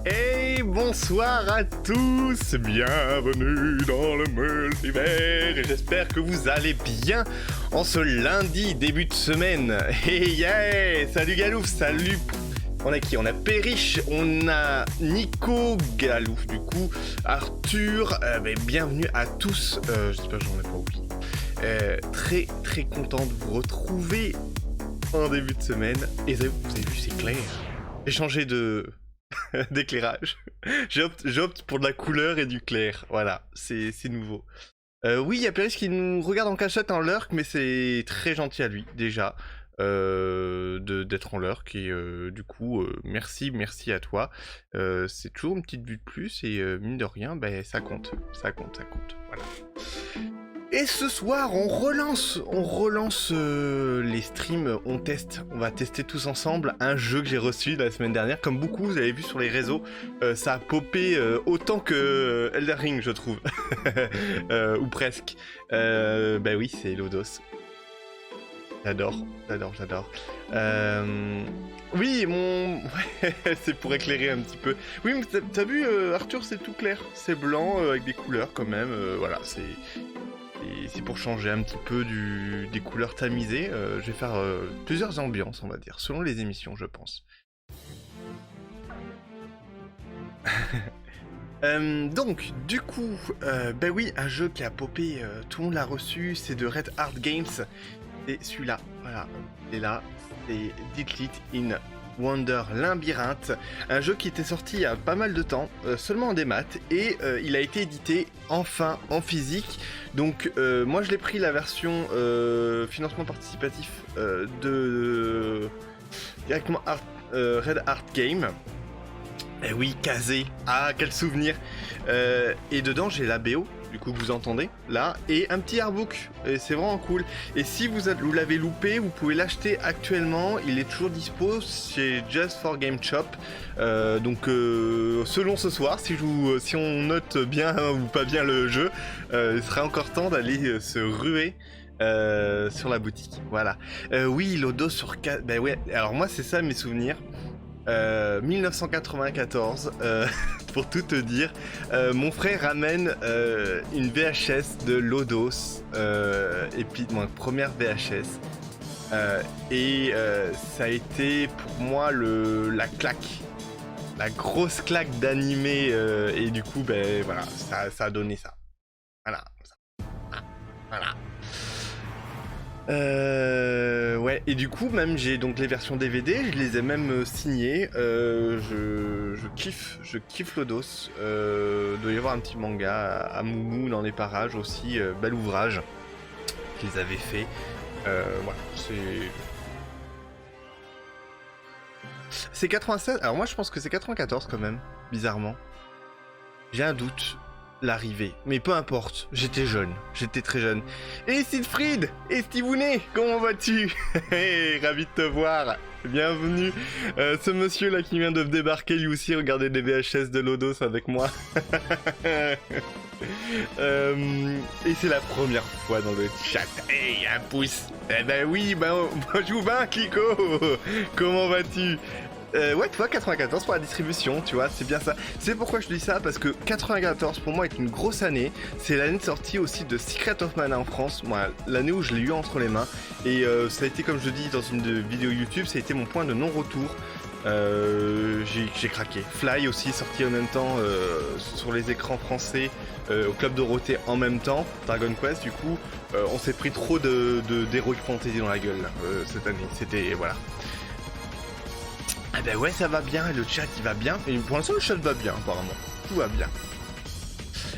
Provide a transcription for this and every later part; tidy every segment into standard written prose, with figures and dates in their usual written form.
Et bonsoir à tous, bienvenue dans le multivers et j'espère que vous allez bien en ce lundi début de semaine. Et yeah, salut Galouf, salut. On a qui? On a Perish, on a Nico Galouf du coup, Arthur, bienvenue à tous, j'espère que j'en ai pas oublié. Très content de vous retrouver en début de semaine. Et vous avez vu, c'est clair. J'ai changé d'éclairage. J'opte pour de la couleur et du clair. Voilà, c'est nouveau. Oui, il y a Perish qui nous regarde en cachette en lurk, mais c'est très gentil à lui déjà d'être en lurk. Et du coup, merci à toi. C'est toujours une petite vue de plus et mine de rien, ça compte. Voilà. Et ce soir, on relance les streams, on va tester tous ensemble un jeu que j'ai reçu la semaine dernière. Comme beaucoup, vous avez vu sur les réseaux, ça a popé autant que Elden Ring, je trouve. Ou presque. Oui, c'est Lodos. J'adore. Oui, c'est pour éclairer un petit peu. Oui, mais t'as vu, Arthur, c'est tout clair. C'est blanc, avec des couleurs quand même. Voilà, c'est pour changer un petit peu des couleurs tamisées. Je vais faire plusieurs ambiances, on va dire, selon les émissions, je pense. Donc, du coup, oui, un jeu qui a popé, tout le monde l'a reçu, c'est de Red Heart Games. Et celui-là, voilà, et là, c'est Ditlit in Wonder Labyrinthe, un jeu qui était sorti il y a pas mal de temps, seulement en démat, et il a été édité enfin en physique. Donc moi je l'ai pris la version financement participatif directement Red Heart Game. Eh oui, Kazé, ah quel souvenir. Et dedans j'ai la BO, du coup que vous entendez là, et un petit artbook, et c'est vraiment cool. Et si vous l'avez loupé, vous pouvez l'acheter actuellement, il est toujours dispo chez Just for Game Shop. Donc selon ce soir, si on note bien ou pas bien le jeu, il sera encore temps d'aller se ruer sur la boutique. Voilà. Oui, Lodo sur... ouais, alors moi c'est ça mes souvenirs. 1994, pour tout te dire, mon frère ramène une VHS de Lodos, et puis mon première VHS, et ça a été pour moi la claque, la grosse claque d'animé, et du coup voilà, ça a donné ça. Voilà. Ouais, et du coup même j'ai donc les versions DVD, je les ai même signées. Je kiffe Lodos. Doit y avoir un petit manga à Moumou dans les parages aussi, bel ouvrage qu'ils avaient fait. Voilà, c'est 96. Alors moi je pense que c'est 94 quand même, bizarrement. J'ai un doute. L'arrivée, mais peu importe, j'étais très jeune. Et Siegfried, et Stivounet, comment vas-tu? Ravi de te voir, bienvenue. Ce monsieur là qui vient de débarquer lui aussi regardait des VHS de Lodos avec moi. Et c'est la première fois dans le chat. Hey, un pouce. Oui, bonjour Kiko, comment vas-tu? Ouais, tu vois, 94 pour la distribution, tu vois, c'est bien ça. C'est pourquoi je dis ça, parce que 94 pour moi est une grosse année. C'est l'année de sortie aussi de Secret of Mana en France, moi, l'année où je l'ai eu entre les mains. Et ça a été, comme je dis dans une vidéo YouTube, ça a été mon point de non-retour. J'ai craqué. Fly aussi sorti en même temps sur les écrans français au Club Dorothée en même temps. Dragon Quest, du coup, on s'est pris trop d'Heroic Fantasy dans la gueule là, cette année. C'était, voilà. Ah ouais, ça va bien, le chat il va bien, et pour l'instant le chat va bien apparemment, tout va bien.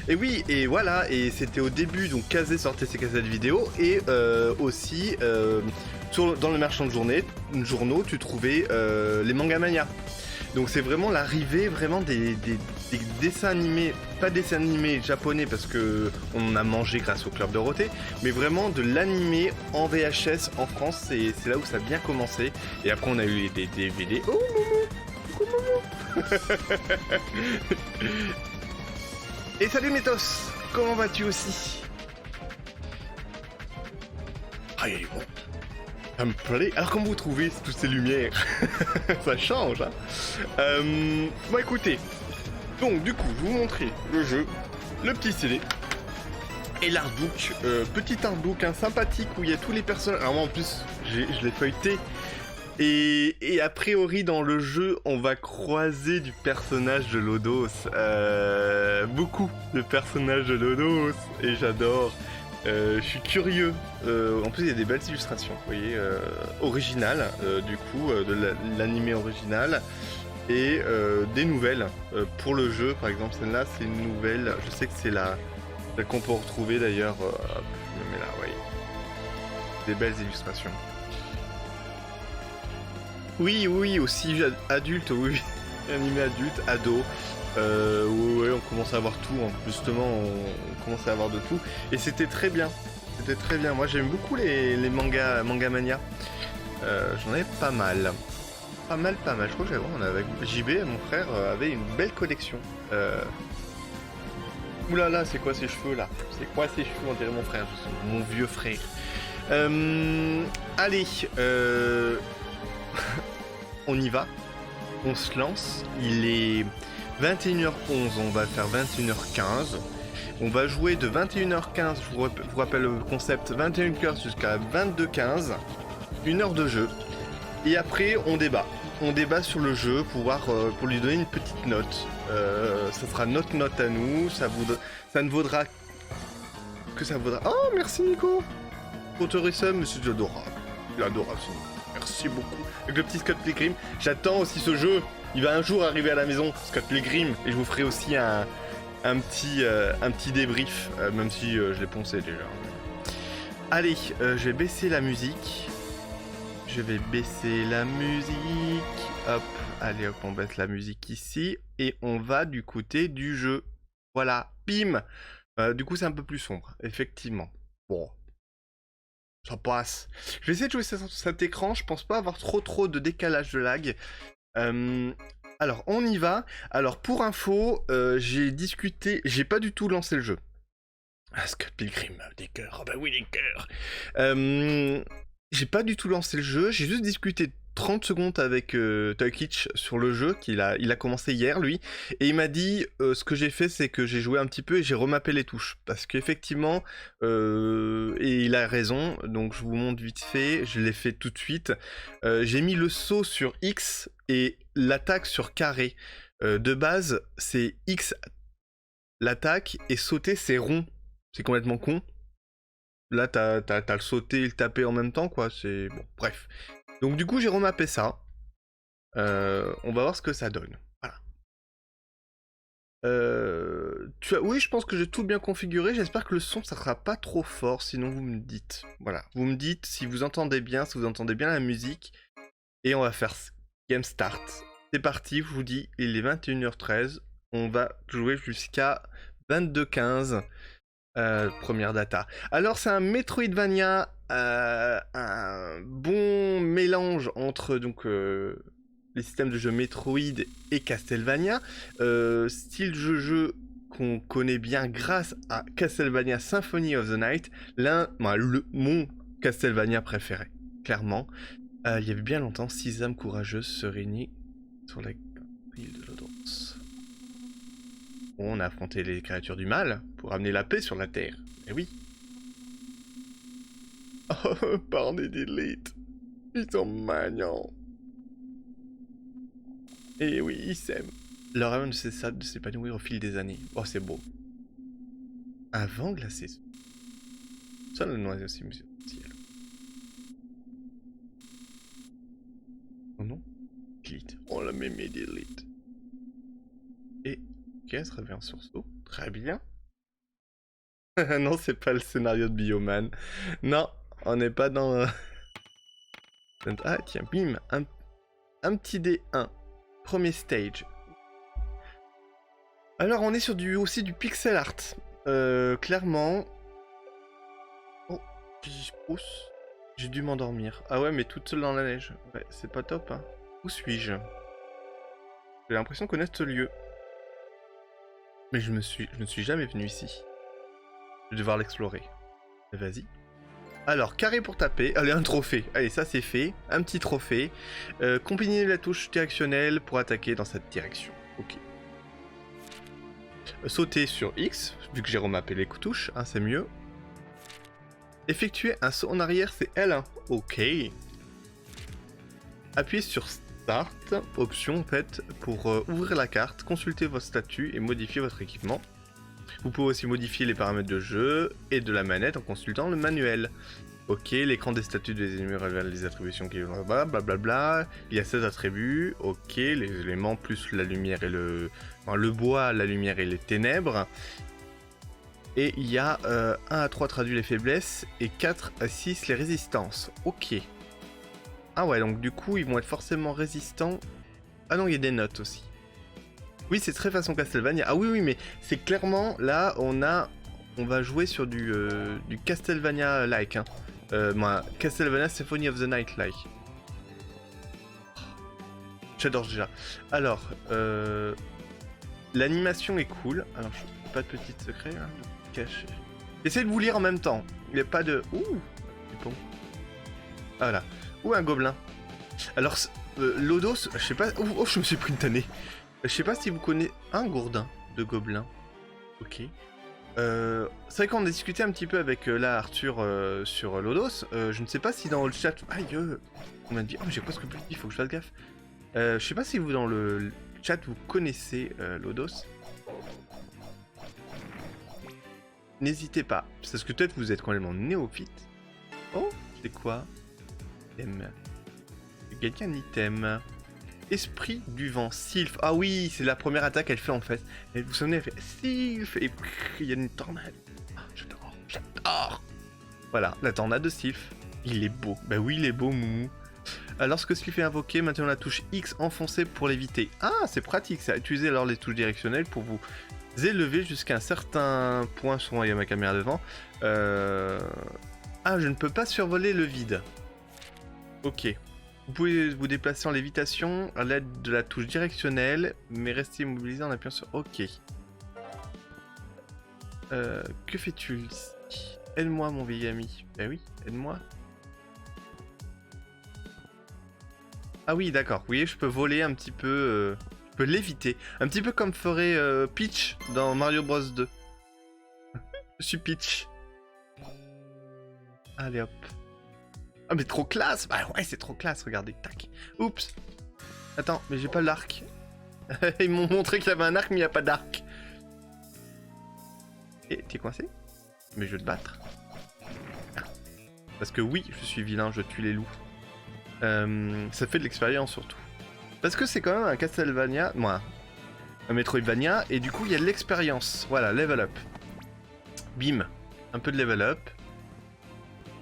Et oui, et voilà, et c'était au début, donc Kazé sortait ses cassettes vidéo, et aussi dans le marchand de journaux, tu trouvais les Mangamania. Donc c'est vraiment l'arrivée vraiment des dessins animés, pas dessins animés japonais parce que on en a mangé grâce au Club Dorothée, mais vraiment de l'animé en VHS en France, c'est là où ça a bien commencé. Et après on a eu des DVD. Oh Momo, Et salut Métos, comment vas-tu aussi? Ah il est bon. Ça me plaît. Alors comment vous trouvez toutes ces lumières? Ça change, hein. Bon écoutez, donc du coup je vais vous montrer le jeu, le petit CD et l'artbook, petit artbook hein, sympathique où il y a tous les personnages. Alors moi en plus je l'ai feuilleté et a priori dans le jeu on va croiser du personnage de Lodos, beaucoup de personnages de Lodos et j'adore. Je suis curieux. En plus, il y a des belles illustrations, vous voyez, originales, du coup, de l'animé original, et des nouvelles pour le jeu. Par exemple, celle-là, c'est une nouvelle. Je sais que c'est celle qu'on peut retrouver d'ailleurs. Je me mets là, oui. Des belles illustrations. Oui, oui, aussi adulte, oui, animé adulte, ado. Ouais, on commence à avoir tout, hein. Justement, on commençait à avoir de tout. Et c'était très bien. C'était très bien. Moi, j'aime beaucoup les mangas, Manga Mania. J'en avais pas mal. Pas mal. Je crois que on avait JB, mon frère, avait une belle collection. Oulala, c'est quoi ces cheveux là? C'est quoi ces cheveux? On dirait mon frère, mon vieux frère. Allez, on y va. On se lance. Il est 21h11, on va faire 21h15. On va jouer de 21h15, je vous rappelle le concept, 21h jusqu'à 22h15. 1 heure de jeu. Et après, on débat. On débat sur le jeu pour lui donner une petite note. Ça sera notre note à nous. Ça ne vaudra que ça vaudra. Oh, merci Nico. Autorisum, monsieur adorable. Il est adorable, merci beaucoup. Avec le petit Scott Pilgrim. J'attends aussi ce jeu. Il va un jour arriver à la maison, Scott Pilgrim, et je vous ferai aussi un petit débrief, même si je l'ai poncé déjà. Allez, je vais baisser la musique. Hop, allez hop, on baisse la musique ici, et on va du côté du jeu. Voilà, bim. Du coup, c'est un peu plus sombre, effectivement. Bon. Ça passe. Je vais essayer de jouer sur cet écran, je pense pas avoir trop de décalage de lag. Alors on y va. Alors pour info, j'ai pas du tout lancé le jeu. Ah, Scott Pilgrim, des cœurs, oh bah oui des cœurs. J'ai pas du tout lancé le jeu, j'ai juste discuté 30 secondes avec Toykitch sur le jeu, il a commencé hier lui, et il m'a dit, ce que j'ai fait c'est que j'ai joué un petit peu et j'ai remappé les touches, parce qu'effectivement, et il a raison, donc je vous montre vite fait, je l'ai fait tout de suite, j'ai mis le saut sur X et l'attaque sur carré. De base, c'est X l'attaque et sauter c'est rond, c'est complètement con. Là t'as le sauter et le taper en même temps quoi, c'est... Bon, bref. Donc du coup j'ai remappé ça. On va voir ce que ça donne. Voilà. Oui, je pense que j'ai tout bien configuré. J'espère que le son ça sera pas trop fort. Sinon vous me dites. Voilà. Vous me dites si vous entendez bien la musique. Et on va faire Game Start. C'est parti, je vous dis, il est 21h13. On va jouer jusqu'à 22h15. Première data. Alors c'est un Metroidvania, un bon mélange entre donc les systèmes de jeu Metroid et Castlevania, style de jeu qu'on connaît bien grâce à Castlevania Symphony of the Night, mon Castlevania préféré, clairement. Il y avait bien longtemps, 6 âmes courageuses se réunissent sur la île de Lodos. On a affronté les créatures du mal pour amener la paix sur la Terre. Eh oui. Oh, parlez d'élite. Ils sont mignons. Eh oui, ils s'aiment. Leur âme ne cessa de s'épanouir au fil des années. Oh, c'est beau. Un vent glacé. Ça, le noise aussi, monsieur. Ciel. Oh non. Elite. On l'a mémé d'élite. Et... Ok, se réveille en sursaut. Très bien. Non, c'est pas le scénario de Bioman. Non, on n'est pas dans... Ah, tiens, bim. Un petit D1. Premier stage. Alors, on est sur aussi du pixel art. Clairement... Oh, je pousse. J'ai dû m'endormir. Ah ouais, mais toute seule dans la neige. Ouais, c'est pas top, hein. Où suis-je? J'ai l'impression de connaître ce lieu. Mais je ne suis jamais venu ici. Je vais devoir l'explorer. Vas-y. Alors, carré pour taper. Allez, un trophée. Allez, ça c'est fait. Un petit trophée. Combiner la touche directionnelle pour attaquer dans cette direction. Ok. Sauter sur X, vu que j'ai remappé les touches, hein, c'est mieux. Effectuer un saut en arrière, c'est L1. Ok. Appuyez sur Start, option en fait, pour ouvrir la carte, consulter votre statut et modifier votre équipement. Vous pouvez aussi modifier les paramètres de jeu et de la manette en consultant le manuel. Ok, l'écran des statuts des ennemis révèle les attributions qui vont blablabla. Il y a 16 attributs. Ok, les éléments plus la lumière et le... Enfin, le bois, la lumière et les ténèbres. Et il y a 1 à 3 traduit les faiblesses et 4 à 6 les résistances. Ok. Ah ouais, donc du coup, ils vont être forcément résistants. Ah non, il y a des notes aussi. Oui, c'est très façon Castlevania. Ah oui, oui, mais c'est clairement, là, on va jouer sur du Castlevania-like. Hein. Moi, Castlevania Symphony of the Night-like. J'adore déjà. Alors, l'animation est cool. Alors, pas de petit secret, hein, de caché. J'essaie de vous lire en même temps. Il n'y a pas de... Ouh, du pont. Ah, voilà. Ouh, un gobelin. Alors, Lodos, je sais pas... Oh, je me suis pris une tannée. Je sais pas si vous connaissez un gourdin de gobelin. Ok. C'est vrai qu'on a discuté un petit peu avec là Arthur sur Lodos. Je ne sais pas si dans le chat... Aïe, on m'a dit... Oh, j'ai presque plus dit, il faut que je fasse gaffe. Je sais pas si vous dans le chat vous connaissez Lodos. N'hésitez pas. Parce que peut-être vous êtes complètement néophyte. Oh, c'est quoi? Item. Quelqu'un un item. Esprit du vent, Sylph. Ah oui, c'est la première attaque qu'elle fait en fait. Et vous vous souvenez, elle fait Sylph et il y a une tornade. Ah, j'adore. Voilà, la tornade de Sylph. Il est beau. Bah oui, il est beau, Moumou. Lorsque Sylph est invoqué, maintenant la touche X enfoncée pour l'éviter. Ah, c'est pratique ça. Utilisez alors les touches directionnelles pour vous élever jusqu'à un certain point. Souvent, il y a ma caméra devant. Ah, je ne peux pas survoler le vide. Ok. Vous pouvez vous déplacer en lévitation à l'aide de la touche directionnelle, mais restez immobilisé en appuyant sur OK. Que fais-tu ici? Aide-moi, mon vieil ami. Ben oui, aide-moi. Ah oui, d'accord. Vous voyez, je peux voler un petit peu... je peux l'éviter. Un petit peu comme ferait Peach dans Mario Bros 2. Je suis Peach. Allez hop. Ah mais trop classe. Bah ouais, c'est trop classe, regardez, tac. Oups. Attends, mais j'ai pas l'arc. Ils m'ont montré qu'il y avait un arc, mais il n'y a pas d'arc. Et t'es coincé? Mais je vais te battre. Parce que oui, je suis vilain, je tue les loups. Ça fait de l'expérience surtout. Parce que c'est quand même un Castlevania, moi, un Metroidvania, et du coup il y a de l'expérience. Voilà, level up. Bim. Un peu de level up.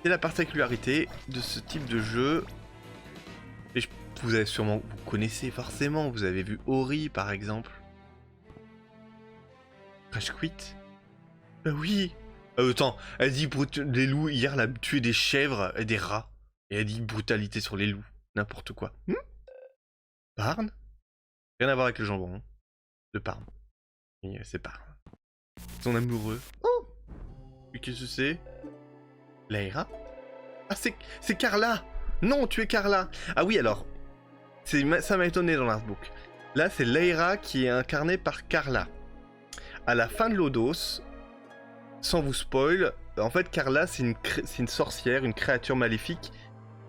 C'est la particularité de ce type de jeu. Et vous avez sûrement, vous connaissez forcément, vous avez vu Ori par exemple. Crash Quit. Bah oui. Attends, elle dit les loups, hier elle a tué des chèvres et des rats. Et elle dit brutalité sur les loups. N'importe quoi. Parne? Rien à voir avec le jambon. De Parme. C'est Parme. Son amoureux. Oh! Et qu'est-ce que c'est? Laïra? Ah, c'est Carla! Non, tu es Carla! Ah oui, alors. Ça m'a étonné dans l'artbook. Là, c'est Laïra qui est incarnée par Carla. À la fin de Lodos, sans vous spoil, en fait, Carla, c'est une sorcière, une créature maléfique.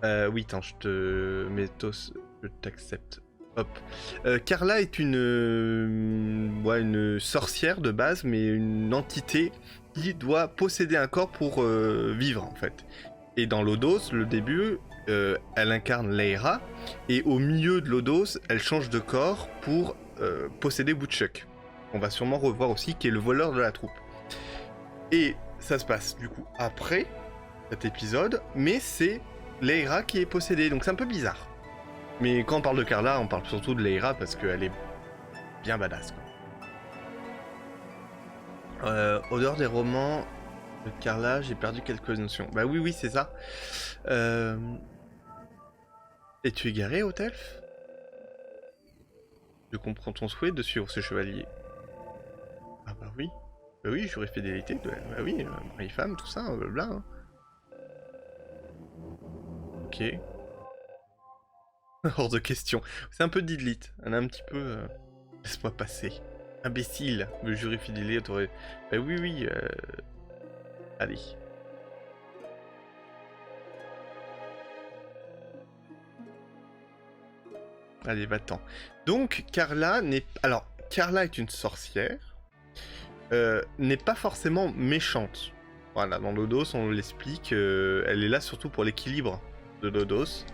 Oui, attends, je t'accepte. Hop. Carla est une sorcière de base, mais une entité qui doit posséder un corps pour vivre, en fait. Et dans Lodos, le début, elle incarne Laïra, et au milieu de Lodos, elle change de corps pour posséder Woodchuck. On va sûrement revoir aussi, qui est le voleur de la troupe. Et ça se passe, du coup, après cet épisode, mais c'est Laïra qui est possédée, donc c'est un peu bizarre. Mais quand on parle de Carla, on parle surtout de Laïra parce qu'elle est bien badass, quoi. Au dehors des romans de Carla, j'ai perdu quelques notions. Bah oui, c'est ça. Es-tu égaré, Othelf? Je comprends ton souhait de suivre ce chevalier. Ah bah oui. Bah oui, j'aurais fidélité. Bah oui, mari-femme, tout ça, blablabla. Hein. Ok. Hors de question. C'est un peu Didlite. Elle a un petit peu... Laisse-moi passer. Imbécile. Le jury fidélé t'aurait... Bah oui, oui. Allez. Allez, va-t'en. Donc, Carla n'est... Alors, Carla est une sorcière. N'est pas forcément méchante. Voilà, dans Lodos, on l'explique. Elle est là surtout pour l'équilibre de Lodos.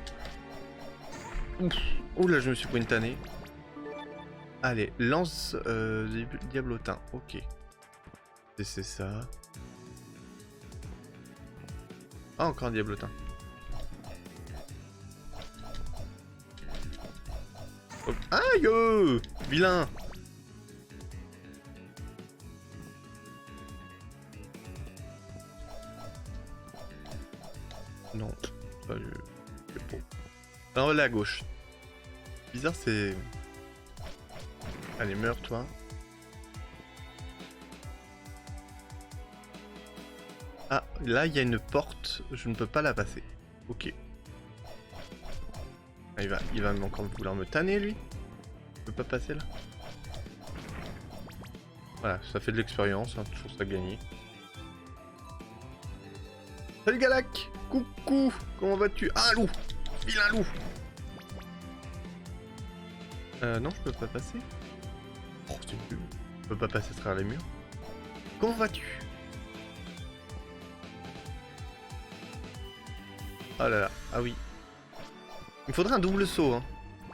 Ouf. Ouh là, je me suis pris une tannée. Allez, lance diablotin. Ok. C'est ça. Ah, encore un diablotin. Hop. Aïe! Vilain! Non. Ça, je... Alors là à gauche. Bizarre, c'est... Allez, meurs, toi. Ah, là, il y a une porte. Je ne peux pas la passer. Ok. Ah, il va encore vouloir me tanner, lui. Je peux pas passer, là. Voilà, ça fait de l'expérience. Hein, toujours ça gagner. Salut, Galac! Coucou! Comment vas-tu? Ah, un loup! Vilain loup! Non, je peux pas passer. Oh, c'est nul. Je peux pas passer à travers les murs. Comment vas-tu? Oh là là, ah oui. Il me faudrait un double saut, hein.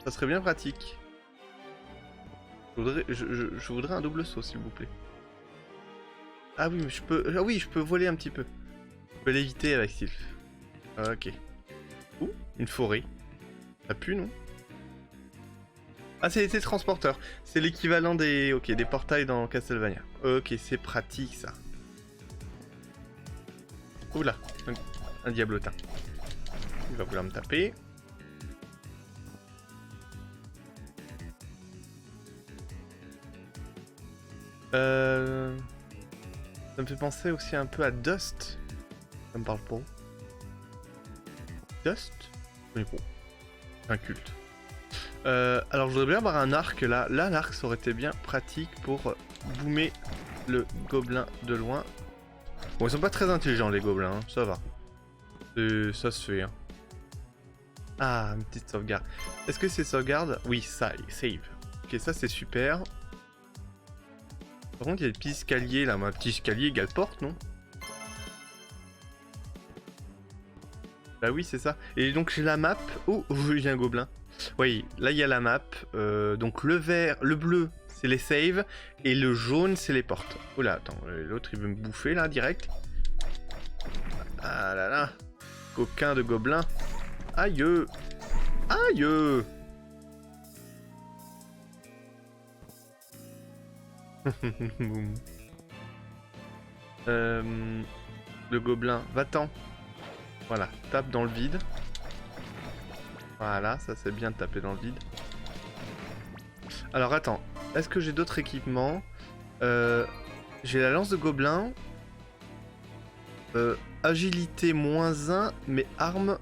Ça serait bien pratique. Je voudrais un double saut, s'il vous plaît. Ah oui, mais je peux... Ah oui, je peux voler un petit peu. Je peux l'éviter avec Sylph. Ok. Ouh, une forêt. Ça pue, non? Ah, c'est les transporteurs. C'est l'équivalent des... Ok, des portails dans Castlevania. Ok, c'est pratique, ça. Oula, un diablotin. Il va vouloir me taper. Ça me fait penser aussi un peu à Dust. Ça me parle pas. Dust? Mais bon. Un culte. Alors je voudrais bien avoir un arc là. Là, l'arc ça aurait été bien pratique pour boomer le gobelin de loin. Bon, ils sont pas très intelligents les gobelins, hein. Ça va. Ça se fait. Hein. Ah, une petite sauvegarde. Est-ce que c'est sauvegarde? Oui, ça, save. Ok, ça c'est super. Par contre, il y a des petits escaliers là. Un petit escalier égale porte, non? Bah oui, c'est ça. Et donc j'ai la map. Oh, il y a un gobelin. Oui, là il y a la map. Donc le vert, le bleu, c'est les saves. Et le jaune, c'est les portes. Oh là, attends, l'autre il veut me bouffer là, direct. Ah là là. Coquin de gobelin. Aïe. Aïe. Le gobelin, va-t'en. Voilà, tape dans le vide. Voilà, ça c'est bien de taper dans le vide. Alors attends, est-ce que j'ai d'autres équipements? J'ai la lance de gobelin. Agilité moins 1, mais arme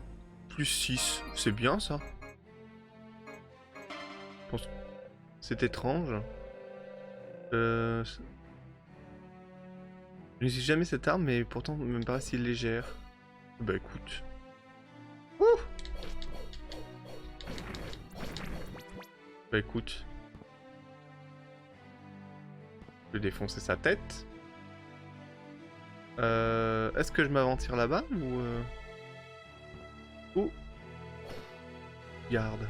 plus 6. C'est bien ça. C'est étrange. Je n'utilise jamais cette arme, mais pourtant elle me paraît si légère. Bah écoute. Ouh. Bah écoute. Je vais défoncer sa tête. Est-ce que je m'aventure là-bas ou... Ouh. Garde.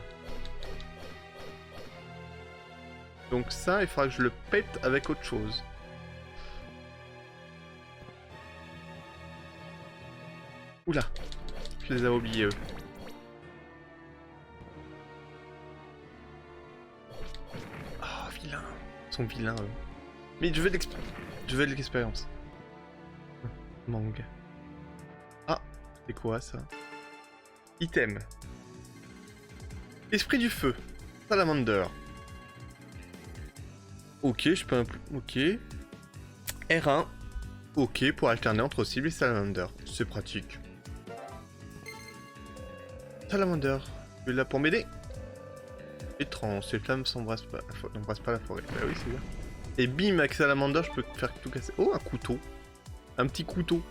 Donc ça, il faudra que je le pète avec autre chose. Oula, je les ai oubliés eux. Oh, vilain. Ils sont vilains eux. Mais je veux de l'expérience. Mangue. Ah, c'est quoi ça? Item. Esprit du feu. Salamander. Ok, je peux... Ok. R1. Ok, pour alterner entre cible et salamander. C'est pratique. Salamander, tu es là pour m'aider? Étrange, ces flammes n'embrassent pas la forêt. Bah oui, c'est bien. Et bim, avec Salamander, je peux faire tout casser. Oh, un couteau. Un petit couteau.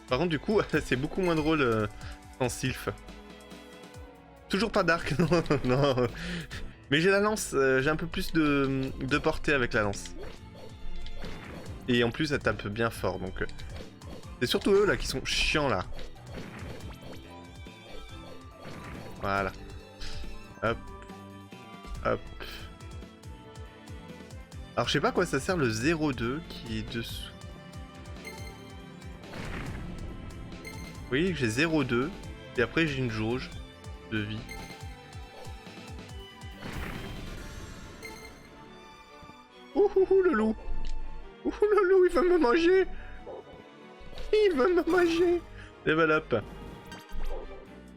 Par contre, du coup, c'est beaucoup moins drôle en Sylph. Toujours pas Dark, non, non. Mais j'ai la lance, j'ai un peu plus de portée avec la lance. Et en plus, elle tape bien fort, donc... C'est surtout eux, là, qui sont chiants, là. Voilà. Hop. Hop. Alors, je sais pas à quoi ça sert le 0,2 qui est dessous. Vous voyez que j'ai 0,2 et après j'ai une jauge de vie. Ouh, le loup. Ouh, le loup, il va me manger. Il va me manger. Level up.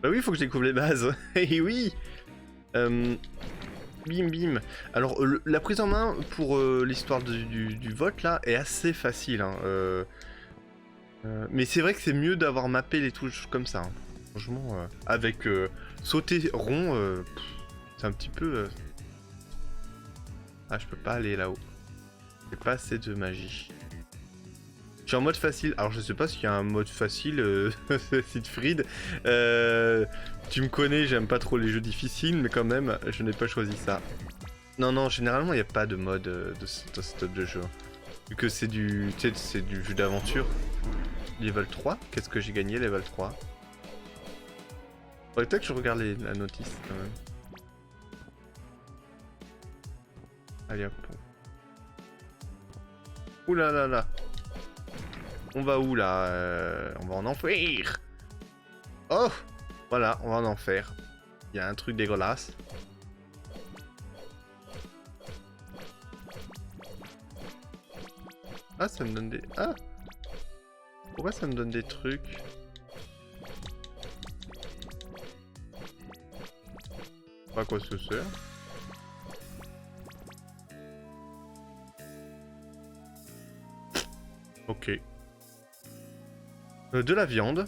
Bah oui, il faut que je découvre les bases. Et oui. Bim bim. Alors la prise en main pour l'histoire du vote là est assez facile. Hein. Mais c'est vrai que c'est mieux d'avoir mappé les touches comme ça. Hein. Franchement, avec sauter rond, c'est un petit peu... Ah, je peux pas aller là-haut. J'ai pas assez de magie. Je suis en mode facile. Alors je sais pas s'il y a un mode facile, Siegfried. Tu me connais, j'aime pas trop les jeux difficiles, mais quand même, je n'ai pas choisi ça. Non, non, généralement, il n'y a pas de mode de ce type de jeu. Vu que c'est du jeu d'aventure. Level 3, qu'est-ce que j'ai gagné, level 3? Faudrait peut-être que je regarde la notice, quand même. Allez, hop. Ouh là là là. On va où, là? On va en enfer. Oh! Voilà, on va en enfer. Il y a un truc dégueulasse. Ah, ça me donne des... Ah! Pourquoi ça me donne des trucs? Pas à quoi ça sert. Ok. De la viande.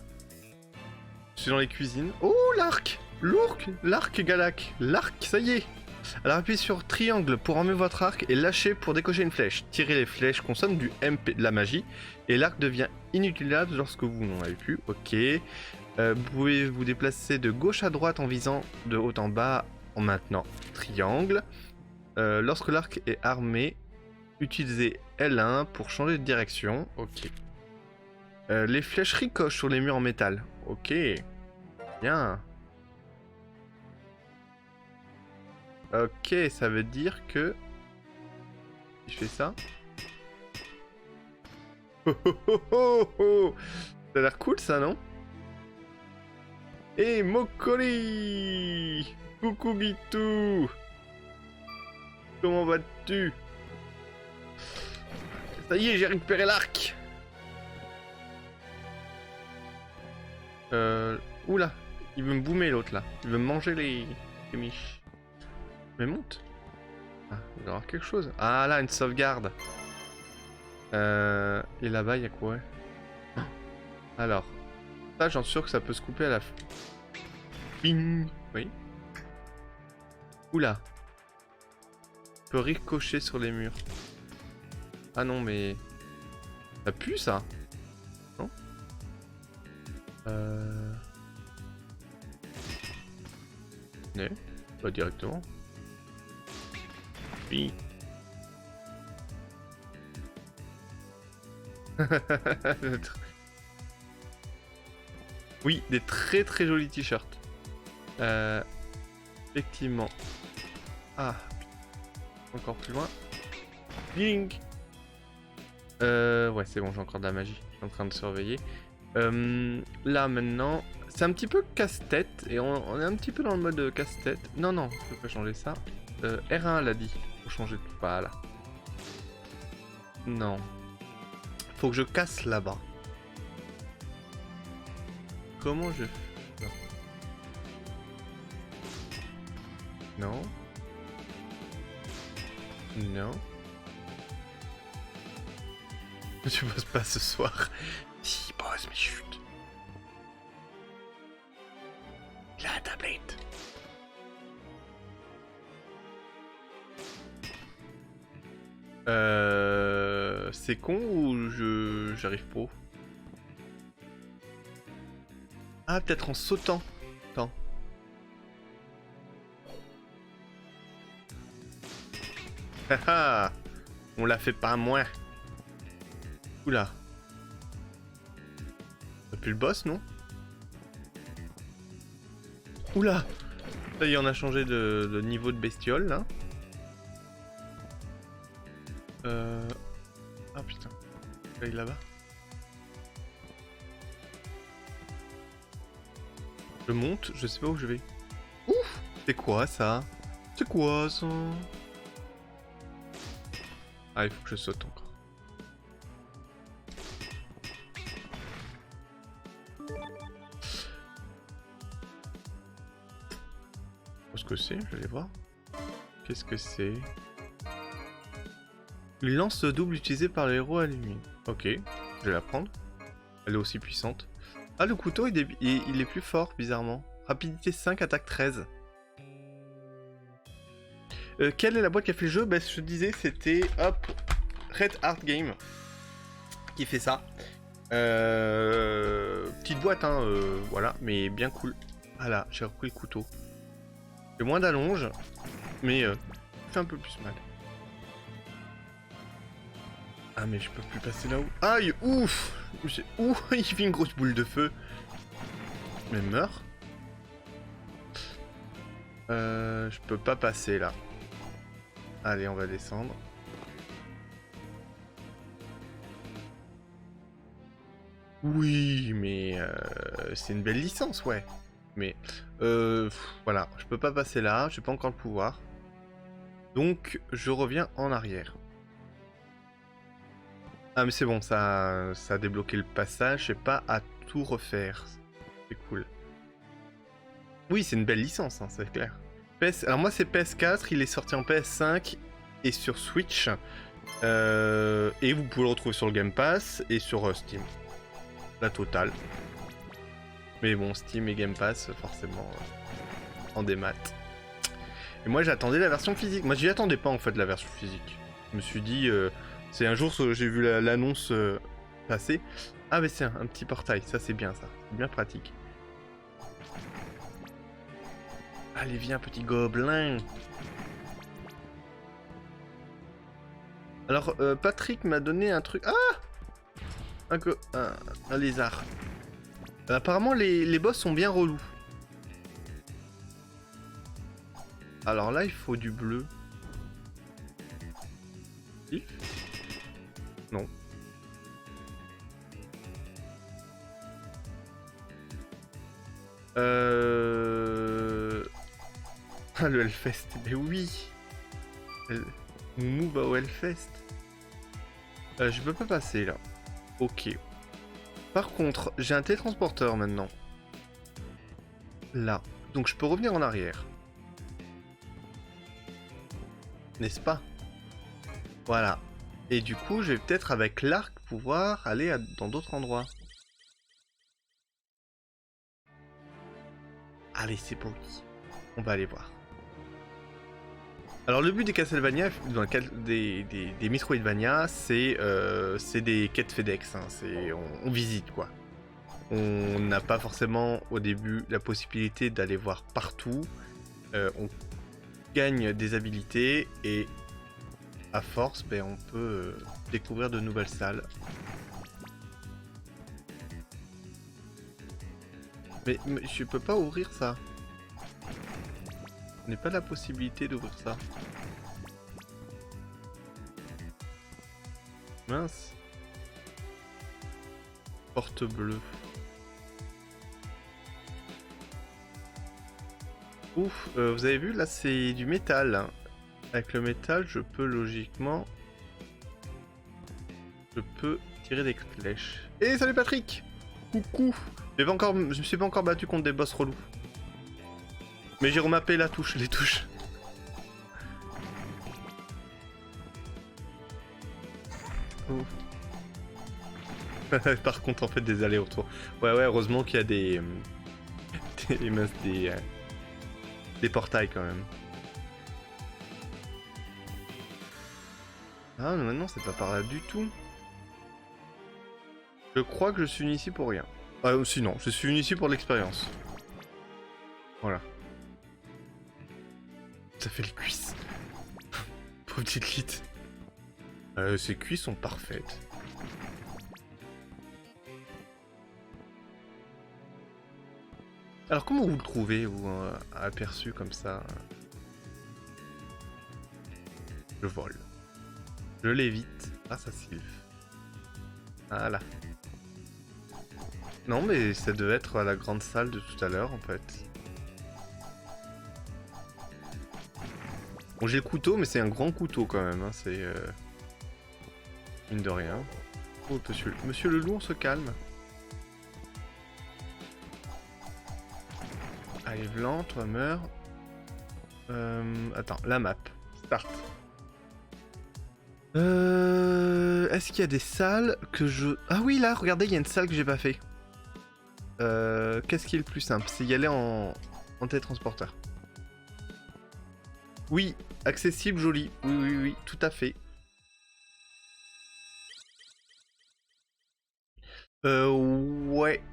Je suis dans les cuisines. Oh, l'arc! L'arc Galak. L'arc, ça y est. Alors appuyez sur triangle pour armer votre arc et lâchez pour décocher une flèche. Tirez les flèches consomment du MP, de la magie, et l'arc devient inutilisable lorsque vous n'en avez plus. Ok. Vous pouvez vous déplacer de gauche à droite en visant de haut en bas en maintenant triangle. Lorsque l'arc est armé, utilisez L1 pour changer de direction. Ok. Les flèches ricochent sur les murs en métal. Ok. Bien. Ok, ça veut dire que... Si je fais ça... Oh, oh, oh, oh, oh. Ça a l'air cool ça, non? Et Mokoli! Coucou Gitu! Comment vas-tu? Ça y est, j'ai récupéré l'arc! Oula! Il veut me boomer l'autre là. Il veut me manger les miches. Mais monte. Ah, il doit y avoir quelque chose. Ah là, une sauvegarde. Et là-bas, il y a quoi? Alors, ça, j'en suis sûr que ça peut se couper à la fin. Bing. Oui. Oula. Il peut ricocher sur les murs. Ah non, mais... Ça pue, ça? Non? Non, pas directement. Oui. Oui, des très très jolis t-shirts. Effectivement. Ah. Encore plus loin. Bing. Ouais, c'est bon, j'ai encore de la magie. Je suis en train de surveiller. Là, maintenant... C'est un petit peu casse-tête. Et on est un petit peu dans le mode casse-tête. Non, non, je peux pas changer ça. R1, elle a dit. Faut changer de... Voilà. Non. Faut que je casse là-bas. Comment je fais? Non. Non. Tu bosses pas ce soir. Si, bosse, mais chut. C'est con ou j'arrive pas? Ah, peut-être en sautant. Attends. Haha, on l'a fait pas moins. Oula. T'as plus le boss, non? Oula. Ça y est, on a changé de niveau de bestiole, là. Ah putain. Il est là-bas. Je monte, je sais pas où je vais. Ouf! C'est quoi ça? C'est quoi ça? Ah, il faut que je saute encore. Qu'est-ce que c'est? Je vais voir. Qu'est-ce que c'est? Une lance double utilisée par les héros allumés. Ok, je vais la prendre. Elle est aussi puissante. Ah, le couteau, il est plus fort, bizarrement. Rapidité 5, attaque 13. Quelle est la boîte qui a fait le jeu? Bah, je te disais, c'était hop, Red Art Game qui fait ça. Petite boîte, hein, voilà, mais bien cool. Ah là, j'ai repris le couteau. J'ai moins d'allonge, mais fait un peu plus mal. Ah, mais je peux plus passer là-haut. Aïe, ouf! Ouh, il fait une grosse boule de feu. Mais meurt. Je peux pas passer là. Allez, on va descendre. Oui, mais c'est une belle licence, ouais. Mais voilà, je peux pas passer là, j'ai pas encore le pouvoir. Donc, je reviens en arrière. Ah, mais c'est bon, ça a débloqué le passage, j'ai pas à tout refaire. C'est cool. Oui, c'est une belle licence, hein, c'est clair. Alors moi, c'est PS4, il est sorti en PS5 et sur Switch. Et vous pouvez le retrouver sur le Game Pass et sur Steam. La totale. Mais bon, Steam et Game Pass, forcément, en démat. Et moi, j'attendais la version physique. Moi, j'y attendais pas, en fait, la version physique. Je me suis dit... c'est un jour, j'ai vu l'annonce passer. Ah, mais c'est un petit portail. Ça, c'est bien, ça. C'est bien pratique. Allez, viens, petit gobelin. Alors, Patrick m'a donné un truc... Ah! Un lézard. Apparemment, les boss sont bien relous. Alors là, il faut du bleu. Si? Non. Ah, le Hellfest. Mais oui. Moumou va au Hellfest. Je peux pas passer là. Ok. Par contre, j'ai un télétransporteur maintenant. Là. Donc je peux revenir en arrière. N'est-ce pas? Voilà. Et du coup, je vais peut-être avec l'arc pouvoir aller dans d'autres endroits. Allez, c'est pour lui. On va aller voir. Alors le but des Castlevania, des Metroidvania, c'est des quêtes FedEx. Hein. On visite quoi. On n'a pas forcément au début la possibilité d'aller voir partout. On gagne des habilités et à force, ben, on peut découvrir de nouvelles salles. Mais je peux pas ouvrir ça. On n'a pas la possibilité d'ouvrir ça. Mince. Porte bleue. Ouf, vous avez vu là c'est du métal. Hein. Avec le métal je peux logiquement... Je peux tirer des flèches. Et salut Patrick. Coucou. Je me suis pas encore battu contre des boss relous. Mais j'ai remappé les touches. Oh. Par contre, en fait, des allers-retours. Ouais, heureusement qu'il y a des portails quand même. Ah non, non, c'est pas par là du tout. Je crois que je suis venu ici pour rien. Ah sinon, je suis venu ici pour l'expérience. Voilà. Ça fait le cuisse. Pauvre petite Lite. Ses cuisses sont parfaites. Alors comment vous le trouvez, vous, aperçu comme ça? Je vole. Je l'évite grâce à Sylph. Voilà. Non mais ça devait être la grande salle de tout à l'heure en fait. Bon j'ai le couteau mais c'est un grand couteau quand même, hein. C'est... mine de rien. Oh monsieur le loup, on se calme. Allez Blanc, toi meurs. Attends, la map. Start. Est-ce qu'il y a des salles que je... Ah oui là, regardez, il y a une salle que j'ai pas fait. Qu'est-ce qui est le plus simple? C'est y aller en télétransporteur. Oui, accessible, joli. Oui, oui, oui, tout à fait. Ouais,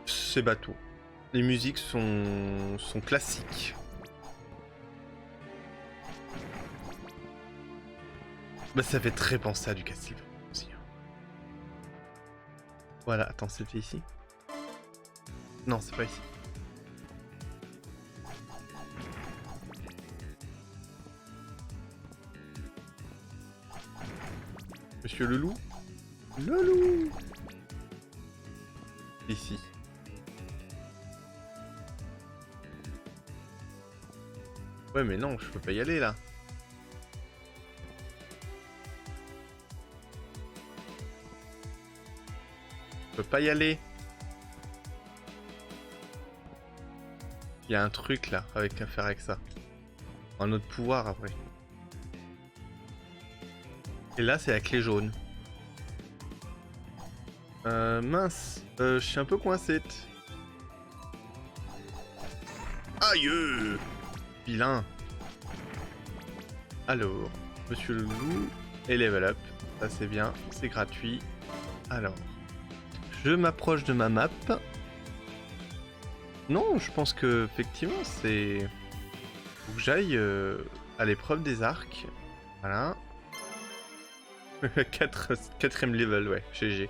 c'est bateau. Les musiques sont classiques. Bah ça fait très penser à du Castlevania aussi. Voilà, attends, c'était ici? Non, c'est pas ici. Monsieur le loup? Le loup! Ici. Ouais mais non, je peux pas y aller là. Je peux pas y aller. Il y a un truc là, avec à faire avec ça. Un autre pouvoir après. Et là c'est la clé jaune. Mince, je suis un peu coincé. Aïe! Vilain. Alors, monsieur le loup et level up. Ça c'est bien, c'est gratuit. Alors, je m'approche de ma map. Non, je pense que effectivement c'est... Faut que j'aille à l'épreuve des arcs. Voilà. 4ème level, ouais, GG.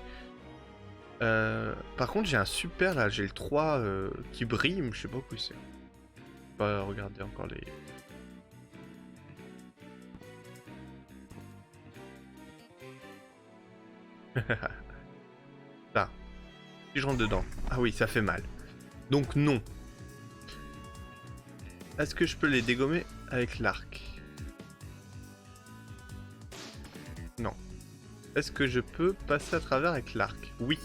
Par contre j'ai un super là, j'ai le 3 qui brille, mais je sais pas où c'est. Pas regarder encore les... Là. Si je rentre dedans. Ah oui, ça fait mal. Donc non. Est-ce que je peux les dégommer avec l'arc? Non. Est-ce que je peux passer à travers avec l'arc? Oui.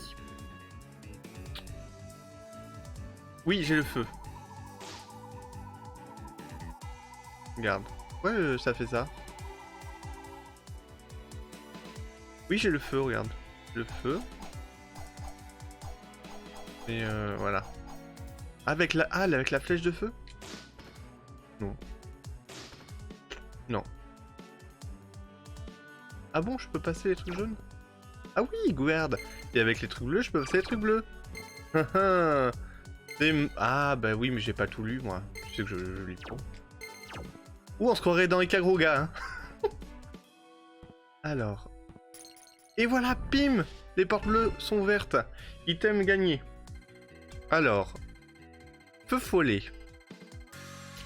Oui, j'ai le feu. Regarde. Ouais, ça fait ça. Oui, j'ai le feu, regarde. Le feu. Et voilà. Avec la... Ah, avec la flèche de feu? Non. Non. Ah bon, je peux passer les trucs jaunes? Ah oui, regarde. Et avec les trucs bleus, je peux passer les trucs bleus. Ah bah oui, mais j'ai pas tout lu, moi. Tu sais que je lis trop. Ouh, on se croirait dans Ikaruga, hein. Alors. Et voilà, pim! Les portes bleues sont vertes. Item gagné. Alors. Feu follet.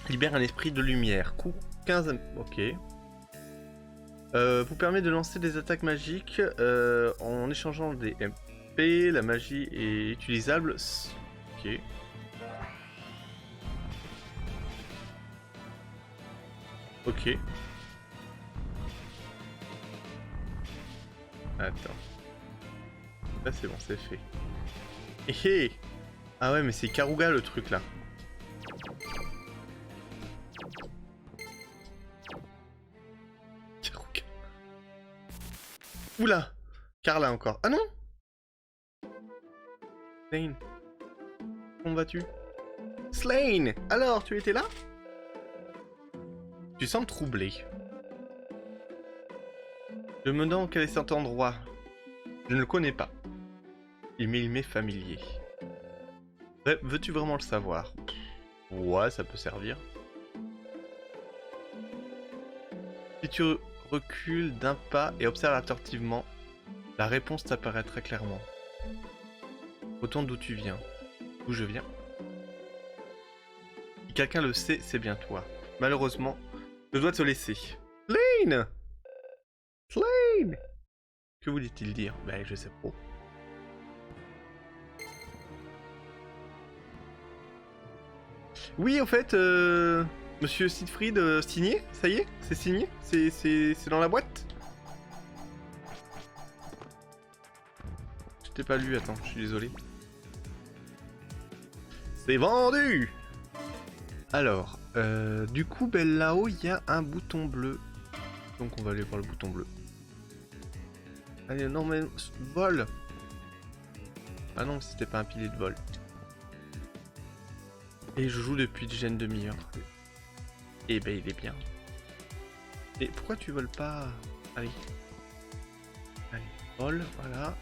Libère un esprit de lumière. Coup 15... Ok. Vous permet de lancer des attaques magiques en échangeant des MP. La magie est utilisable. Ok. Ok. Attends. Là c'est bon, c'est fait. Hé. Ah ouais, mais c'est Karuga le truc là. Karuga. Oula. Carla encore. Ah non. Slane. Comment vas-tu? Slane. Alors, tu étais là? Tu sembles troublé. Je me demande quel est cet endroit. Je ne le connais pas. Il m'est familier. Veux-tu vraiment le savoir? Ouais, ça peut servir. Si tu recules d'un pas et observes attentivement, la réponse t'apparaît très clairement. Retourne d'où tu viens. D'où je viens? Si quelqu'un le sait, c'est bien toi. Malheureusement, je dois te laisser. Slaine! Slaine! Que voulait-il dire? Ben, je sais pas. Oui, en fait, Monsieur Siegfried, signé? Ça y est? C'est signé? C'est dans la boîte? Je t'ai pas lu, attends, je suis désolé. C'est vendu! Alors, du coup, ben là-haut, il y a un bouton bleu. Donc on va aller voir le bouton bleu. Allez, non mais... Vol! Ah non, c'était pas un pilier de vol. Et je joue depuis déjà une demi-heure. Et ben il est bien. Et pourquoi tu voles pas? Allez. Allez, vol, voilà.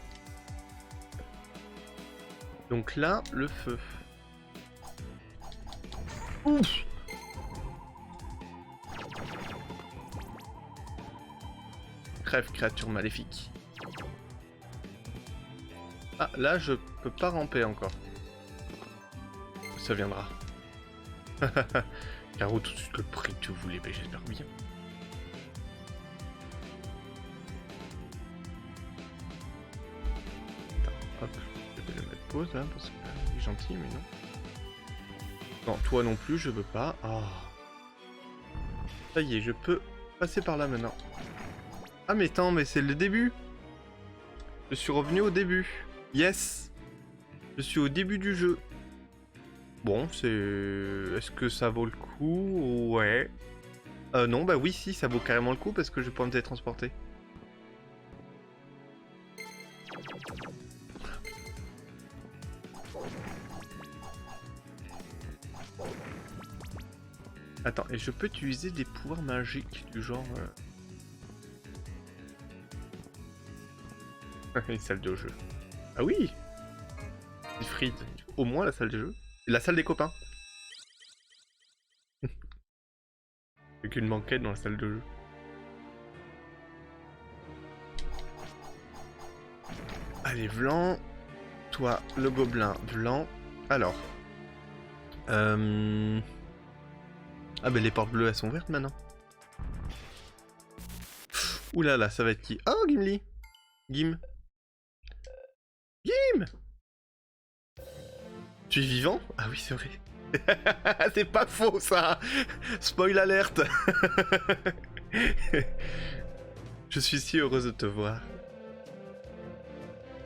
Donc là, le feu. Ouf! Crève, créature maléfique. Ah, là, je peux pas ramper encore. Ça viendra. Caro, tout de suite le prix que tu voulais, mais j'espère bien. Attends, hop, je vais le mettre pause là, parce qu'il est gentil, mais non. Non, toi non plus, je veux pas. Oh. Ça y est, je peux passer par là maintenant. Ah mais attends, mais c'est le début. Je suis revenu au début. Yes. Je suis au début du jeu. Bon, c'est... Est-ce que ça vaut le coup? Ouais. Non, bah oui, si, ça vaut carrément le coup parce que je vais pouvoir me télétransporter. Attends, et je peux utiliser des pouvoirs magiques du genre... Une salle de jeu. Ah oui! Siegfried, au moins la salle de jeu. La salle des copains. Avec une banquette dans la salle de jeu. Allez, Vlan. Toi, le gobelin, Vlan. Alors. Ah ben les portes bleues, elles sont vertes maintenant. Ouh là là, ça va être qui? Oh, Gimli. Gim. Gim! Tu es vivant? Ah oui, c'est vrai. C'est pas faux, ça. Spoil alerte. Je suis si heureuse de te voir.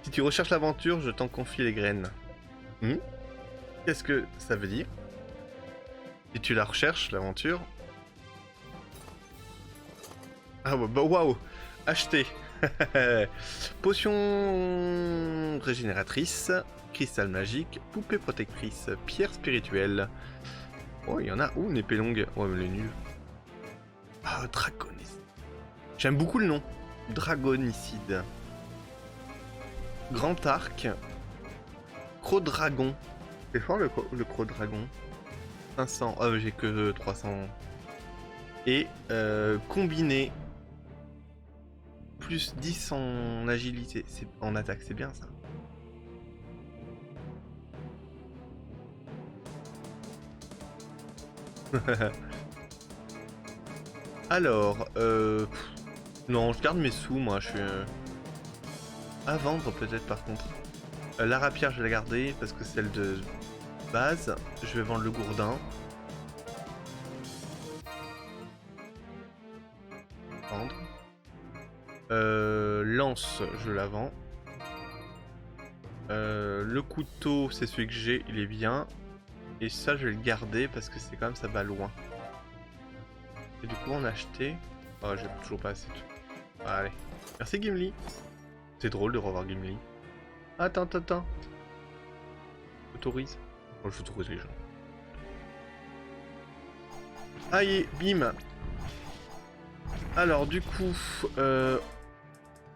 Si tu recherches l'aventure, je t'en confie les graines. Qu'est-ce que ça veut dire? Si tu la recherches, l'aventure... Ah bah waouh. Acheter. Potion régénératrice, cristal magique, poupée protectrice, pierre spirituelle. Oh, il y en a. Ouh, une épée longue. Ouais, mais elle est nulle. Ah, dragonicide. J'aime beaucoup le nom. Dragonicide. Grand arc. Croc-dragon. C'est fort le croc-dragon. 500. Ah, j'ai que 300. Et combiné. Plus 10 en agilité, en attaque, c'est bien ça. Alors, non, je garde mes sous, moi, je suis... À vendre peut-être par contre. La rapière, je vais la garder parce que c'est celle de base. Je vais vendre le gourdin. Vendre. Lance, je la vends. Le couteau, c'est celui que j'ai, il est bien. Et ça, je vais le garder parce que c'est quand même, ça va loin. Et du coup, on a acheté... Oh, j'ai toujours pas assez. Allez. Merci Gimli. C'est drôle de revoir Gimli. Attends. J'autorise. Oh, j'autorise les gens. Aïe, bim. Alors, du coup...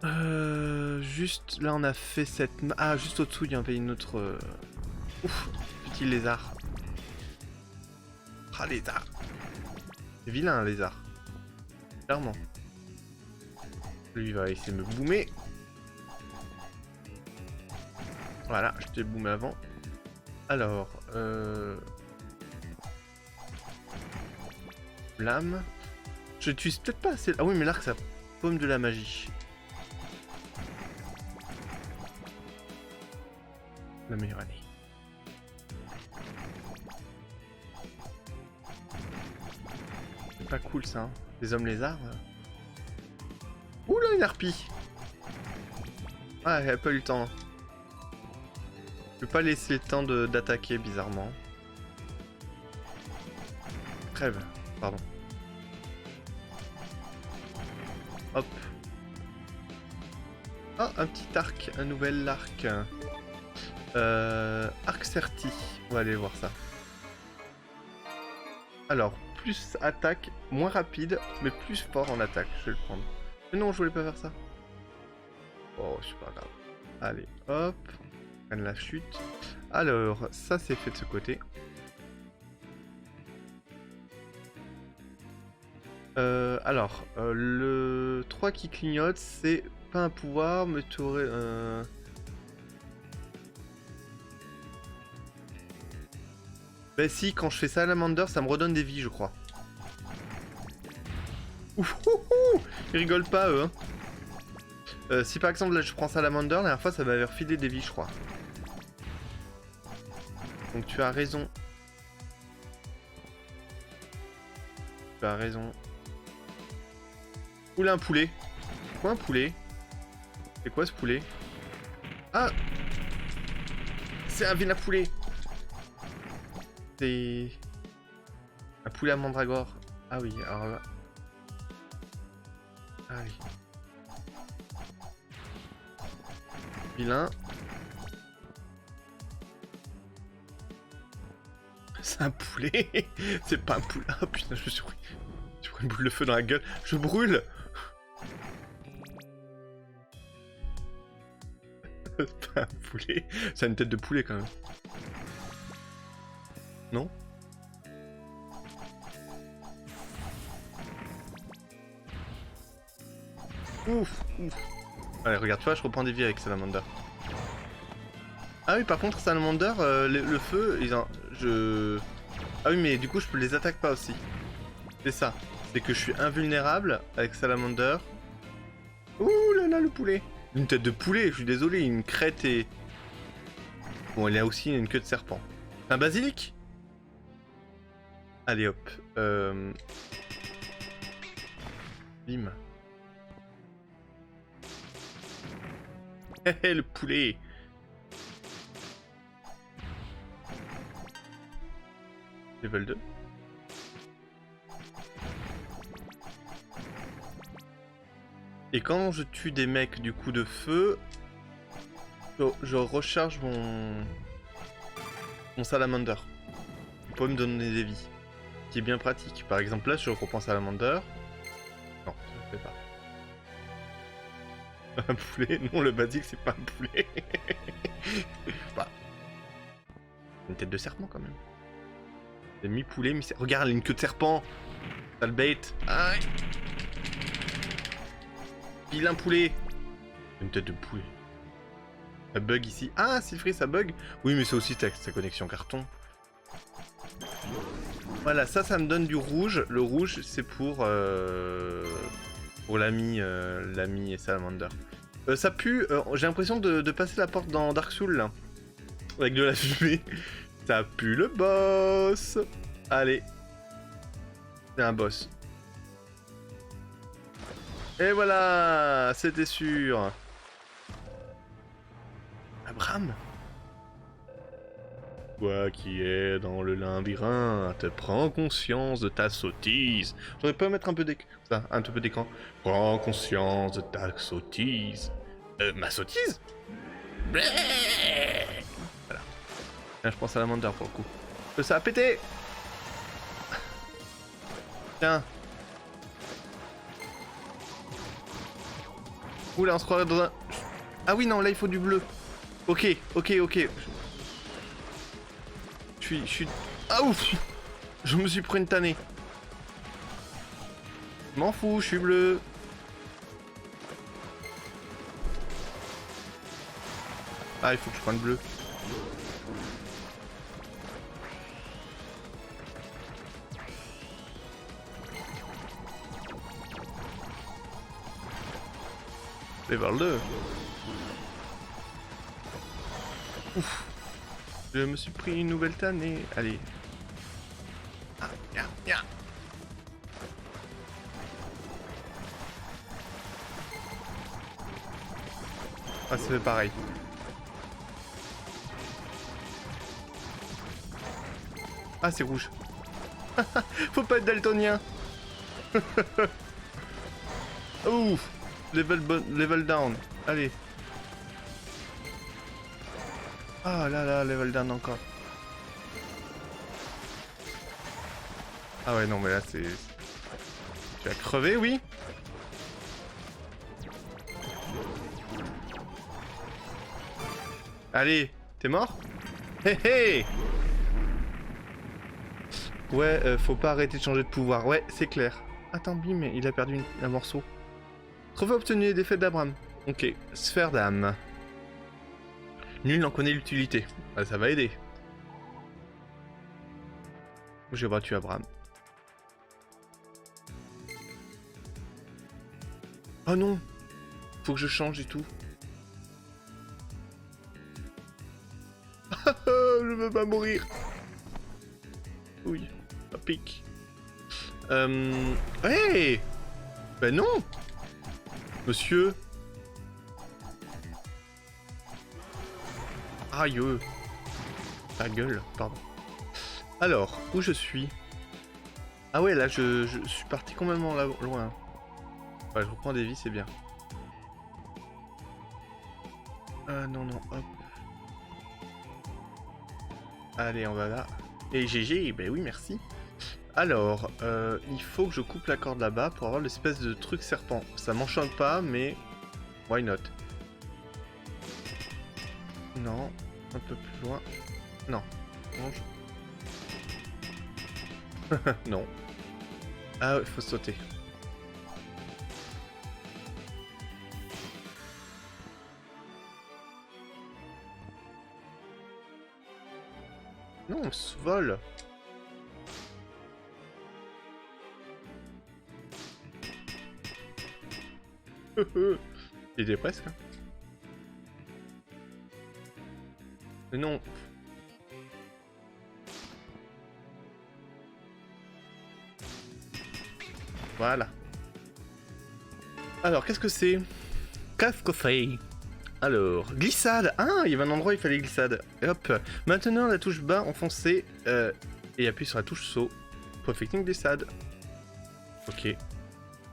Juste là on a fait cette... Ah, juste au-dessous il y avait une autre... Ouf, petit lézard. Ah, lézard. C'est vilain un lézard. Clairement. Lui va essayer de me boomer. Voilà, je t'ai boomé avant. Alors, lame. Je n'utilise peut-être pas assez... Ah oui, mais l'arc ça paume de la magie. La meilleure année. C'est pas cool ça, hein. Les hommes lézards. Oula, une harpie. Ah, elle a pas eu le temps. Je vais pas laisser le temps d'attaquer bizarrement. Crève, pardon. Hop. Ah, un petit arc, un nouvel arc. Arc Certi, on va aller voir ça. Alors, plus attaque, moins rapide, mais plus fort en attaque, je vais le prendre. Mais non, je voulais pas faire ça. Oh, c'est pas grave. Allez, hop. On prenne la chute. Alors, ça c'est fait de ce côté. Le 3 qui clignote, c'est pas un pouvoir, mais tu aurais... Bah si, quand je fais Salamander, ça me redonne des vies, je crois. Ouf, ils rigolent pas, eux. Hein. Si par exemple, là, je prends Salamander, la dernière fois, ça m'avait refilé des vies, je crois. Donc tu as raison. Tu as raison. Oula, un poulet. C'est quoi un poulet? C'est quoi ce poulet? Ah! C'est un vilain poulet! C'est... un poulet à mandragore. Ah oui, alors là... Ah oui. Vilain. C'est un poulet. C'est pas un poulet. Ah putain, je me suis pris une boule de feu dans la gueule. Je brûle. C'est pas un poulet. C'est une tête de poulet quand même. Non? Ouf, ouf. Allez, regarde, tu vois, je reprends des vies avec Salamander. Ah oui, par contre, Salamander, le feu, ils ont... Ah oui, mais du coup, je peux les attaquer pas aussi. C'est ça. C'est que je suis invulnérable avec Salamander. Ouh là là, le poulet. Une tête de poulet, je suis désolé, une crête et... Bon, il a aussi une queue de serpent. Un basilic. Allez, hop. Bim. Hé le poulet. Level 2. Et quand je tue des mecs du coup de feu, je recharge mon Salamander. Il peut me donner des vies. Qui est bien pratique. Par exemple là, je reprends Salamander. Non, je ne fais pas. Un poulet? Non, le basique c'est pas un poulet. Bah. Une tête de serpent quand même. C'est mi-poulet, mi-serpent. Regarde, elle a une queue de serpent. Sale bait. Aïe. Vilain poulet. Une tête de poulet. Ça bug ici. Ah, Sylphris, ça bug. Oui, mais c'est aussi sa connexion carton. Voilà, ça me donne du rouge. Le rouge, c'est pour l'ami et Salamander. Ça pue. J'ai l'impression de passer la porte dans Dark Souls, là. Avec de la fumée. Ça pue le boss. Allez. C'est un boss. Et voilà, c'était sûr. Abraham. Toi qui es dans le labyrinthe, prends conscience de ta sottise. J'aurais pas mettre un peu d'écran. Ça, un peu d'écran. Prends conscience de ta sottise. Ma sottise? Bleh. Voilà. Là, je pense à la Salamander pour le coup. Ça a pété. Tiens. Oula, on se croirait dans un... Ah oui, non, là, il faut du bleu. Ok, ok, ok. Je suis... Ah ouf! Je me suis pris une tannée. Je m'en fous, je suis bleu. Ah, il faut que je prenne bleu. Level 2. Ouf. Je me suis pris une nouvelle tannée. Allez. Ah, ya, ya. Ah, c'est pareil. Ah, c'est rouge. Faut pas être daltonien. Ouf. Level down. Allez. Ah là là, level down encore. Ah ouais, non, mais là, c'est... Tu vas crever, oui? Allez, t'es mort? Hé hé! Ouais, faut pas arrêter de changer de pouvoir. Ouais, c'est clair. Attends, bim, il a perdu un morceau. Trophée obtenu et défaite d'Abraham. Ok, sphère d'âme. Nul n'en connaît l'utilité. Ah, ça va aider. J'ai battu Abraham. Oh non! Faut que je change et tout. Je veux pas mourir. Oui, ça pique. Hey! Ben non! Monsieur! Aïe! Ta gueule, pardon. Alors, où je suis? Ah ouais, là, je suis parti complètement là, loin. Ouais, je reprends des vies, c'est bien. Non, non, hop. Allez, on va là. Et GG, ben oui, merci. Alors, il faut que je coupe la corde là-bas pour avoir l'espèce de truc serpent. Ça m'enchante pas, mais... Why not? Non, un peu plus loin. Non. Mange. Non. Ah, il faut sauter. Non, on se vole. Il est presque. Hein. Mais non. Voilà. Alors, qu'est-ce que c'est? Qu'est-ce que c'est? Alors, glissade. Ah, il y avait un endroit où il fallait glissade. Et hop. Maintenant, la touche bas enfoncée et appuie sur la touche saut pour effectuer une glissade. Ok.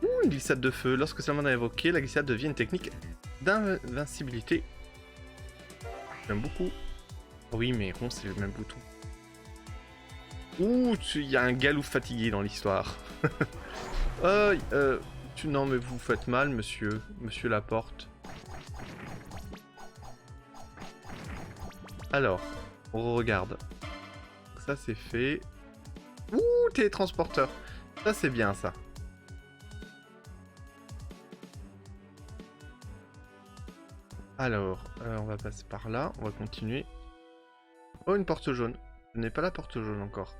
Ouh, une glissade de feu. Lorsque seulement est invoqué, la glissade devient une technique d'invincibilité. J'aime beaucoup. Oui, mais rond, c'est le même bouton. Ouh, il y a un galou fatigué dans l'histoire. Non, mais vous faites mal, monsieur. Monsieur Laporte. Alors, on regarde. Ça, c'est fait. Ouh, télétransporteur. Ça, c'est bien, ça. Alors, on va passer par là. On va continuer. Oh, une porte jaune. Je n'ai pas la porte jaune encore.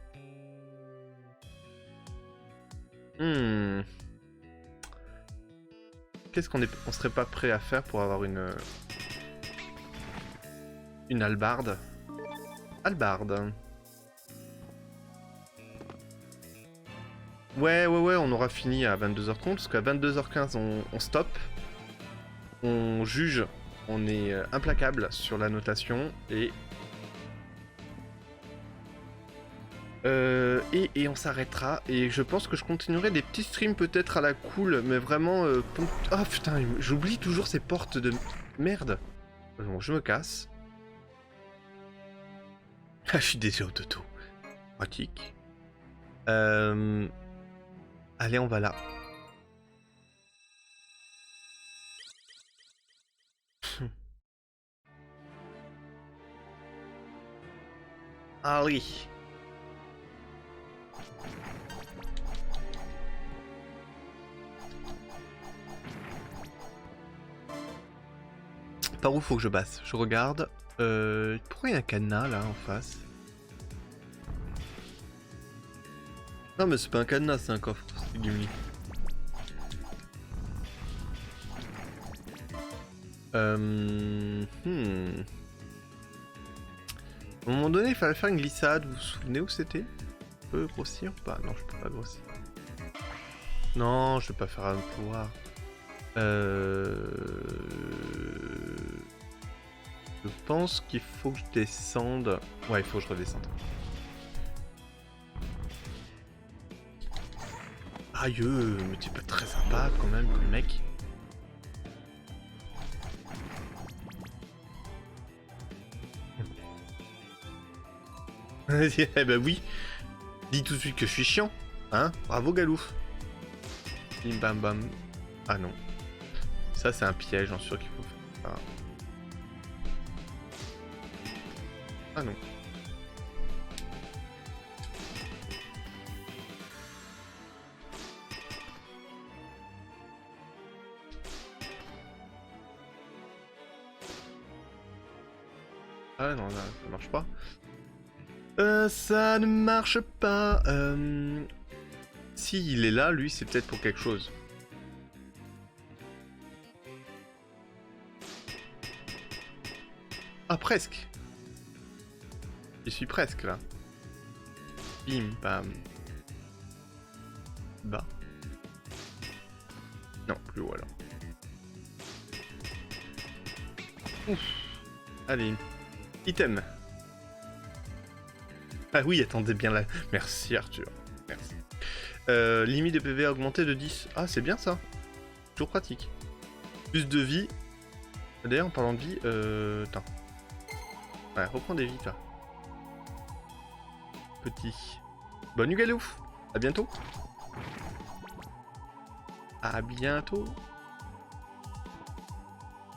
Qu'est-ce on serait pas prêt à faire pour avoir une hallebarde? Hallebarde. Ouais, on aura fini à 22h30, parce qu'à 22h15, on stoppe. On juge, on est implacable sur la notation, et on s'arrêtera, et je pense que je continuerai des petits streams peut-être à la cool, mais vraiment... Oh putain, j'oublie toujours ces portes de merde. Bon, je me casse. Ah, je suis déjà au toto. Pratique. Allez, on va là. Allez. Par où faut que je passe? Je regarde. Pourquoi il y a un cadenas là en face? Non mais c'est pas un cadenas, c'est un coffre. C'est Gimli. À un moment donné, il fallait faire une glissade. Vous vous souvenez où c'était? Je peux grossir ou pas? Non, je peux pas grossir. Non, je vais pas faire un pouvoir. Je pense qu'il faut que je descende. Ouais, il faut que je redescende. Aïe, mais t'es pas très sympa quand même comme mec. Eh ben oui. Dis tout de suite que je suis chiant. Hein? Bravo Galouf. Bim bam bam. Ah non. Ça c'est un piège, j'en suis sûr qu'il faut faire. Ah non. Ah non, ça marche pas. Ça ne marche pas. Si il est là, lui, c'est peut-être pour quelque chose. Ah, presque. Je suis presque là. Bim, bam. Bas. Non, plus haut alors. Ouf. Allez. Item. Ah oui, attendez bien là. Merci Arthur. Merci. Limite de PV augmentée de 10. Ah, c'est bien ça. Toujours pratique. Plus de vie. D'ailleurs, en parlant de vie, attends. Ouais, reprends des vies, toi. Petit. Bonne nuit, Galouf. À bientôt. À bientôt.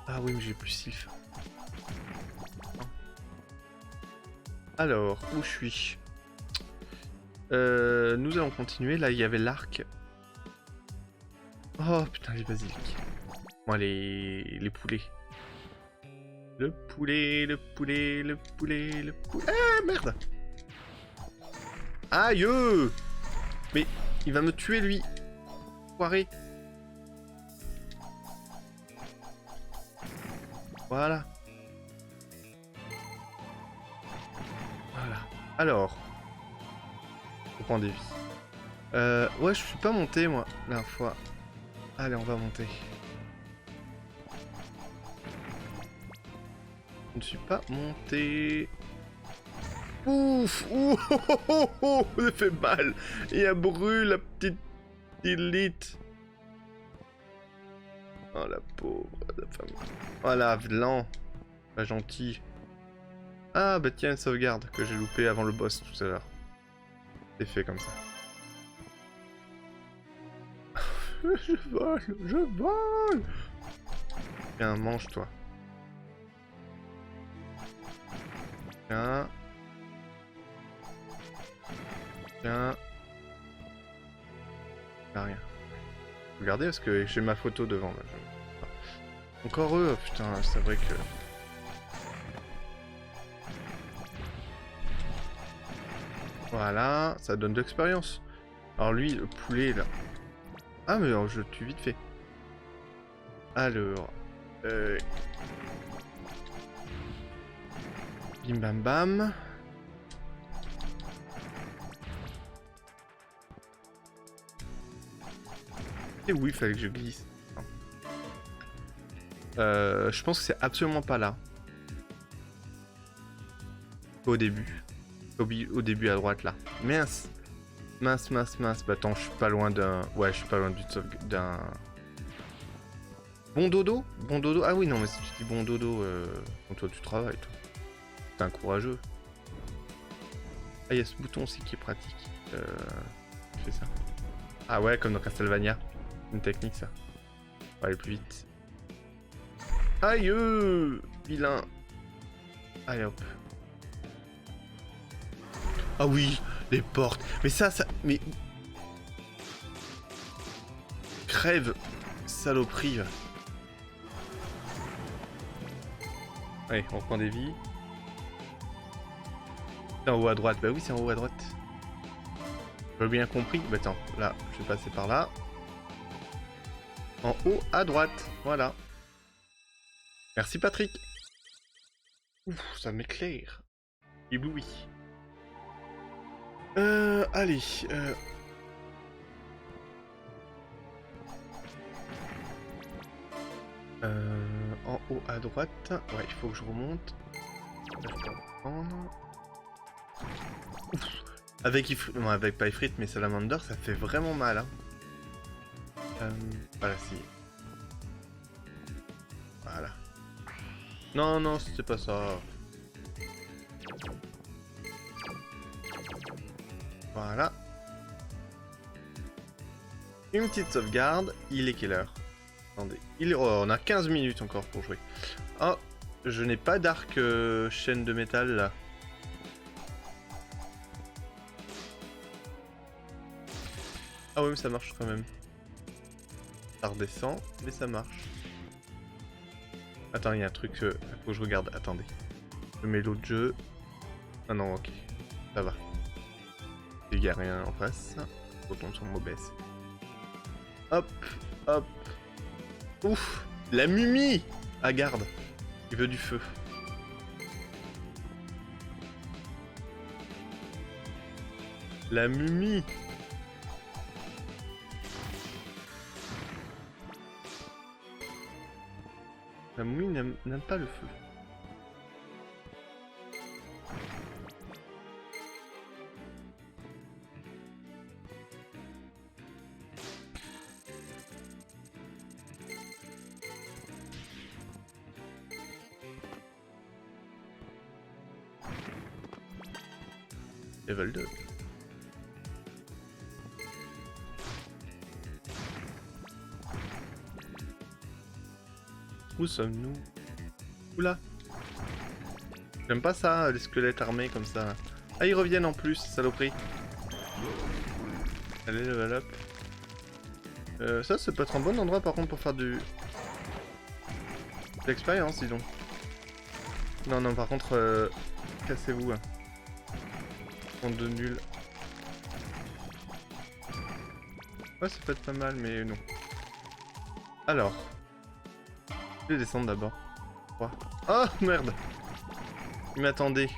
Ah oui, mais j'ai plus Sylph. Alors, où je suis? Nous allons continuer. Là, il y avait l'arc. Oh putain, les basiliques. Moi, les poulets. Le poulet, le poulet, le poulet, le poulet. Ah merde! Aïe! Mais il va me tuer lui. Foiré. Voilà. Voilà. Alors. On prend des vies. Ouais, je suis pas monté moi, la dernière fois. Allez, on va monter. Je ne suis pas monté. Ouf! Ouh! Oh, oh, oh, oh, ça fait mal! Et elle brûle la petite élite. Oh la pauvre, la femme. Oh la Vlan. Pas gentil. Ah bah tiens, une sauvegarde que j'ai loupé avant le boss tout à l'heure. C'est fait comme ça. Je vole, je vole! Tiens, mange-toi. Tiens. Tiens. Y'a rien. Regardez parce que j'ai ma photo devant là. Encore eux, oh, putain, c'est vrai que... Voilà, ça donne de l'expérience. Alors lui, le poulet là. Ah mais alors, je tue vite fait. Alors... Bim bam bam. Et oui, il fallait que je glisse. Je pense que c'est absolument pas là. Au début. Au début à droite là. Mince. Mince, mince, mince. Bah attends, je suis pas loin d'un... Ouais, je suis pas loin d'un... Bon dodo? Bon dodo? Ah oui, non, mais si tu dis bon dodo, toi tu travailles, toi. T'es un courageux. Ah, il y a ce bouton aussi qui est pratique. Je fais ça. Ah ouais, comme dans Castlevania. Une technique, ça. On va aller plus vite. Aïe! Vilain. Allez, hop. Ah oui, les portes. Mais ça... Mais... Crève, saloperie. Allez, on prend des vies. C'est en haut à droite. Bah oui, c'est en haut à droite. J'ai bien compris. Bah attends, là, je vais passer par là. En haut à droite. Voilà. Merci Patrick. Ouf, ça m'éclaire. Ébloui. Allez. En haut à droite. Ouais, il faut que je remonte. Ouf. Avec Ifrit, non, avec pas Ifrit, mais Salamander, ça fait vraiment mal. Hein. Voilà, si. Voilà. Non, non, c'était pas ça. Voilà. Une petite sauvegarde. Il est quelle heure? Attendez. Oh, on a 15 minutes encore pour jouer. Oh, je n'ai pas d'arc chaîne de métal là. Ah oui, mais ça marche quand même. Ça redescend, mais ça marche. Attends, il y a un truc, faut que je regarde. Attendez. Je mets l'autre jeu. Ah non, ok. Ça va. Il n'y a rien en face. Retourne sur mauvaise. Hop, hop. Ouf, la mumie. Ah, garde. Il veut du feu. La mumie. La mumie n'aime pas le feu. Level 2. Où sommes-nous? Oula. J'aime pas ça, les squelettes armés comme ça. Ah, ils reviennent en plus, saloperie. Allez, level up. Ça peut être un bon endroit par contre pour faire de l'expérience, dis donc. Non, non, par contre, cassez-vous. Hein. Compte de nul. Ouais, ça peut être pas mal, mais non. Alors. Je vais descendre d'abord. Oh merde! Il m'attendait.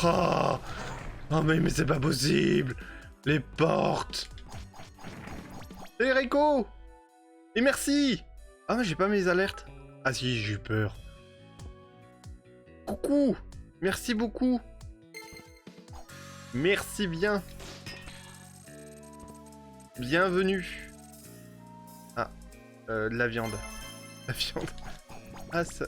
Oh, oh mais c'est pas possible! Les portes! Hey Reiko! Et merci! Ah mais j'ai pas mes alertes. Ah si, j'ai eu peur. Coucou! Merci beaucoup! Merci bien! Bienvenue! Ah, de la viande. La viande. Ah ça...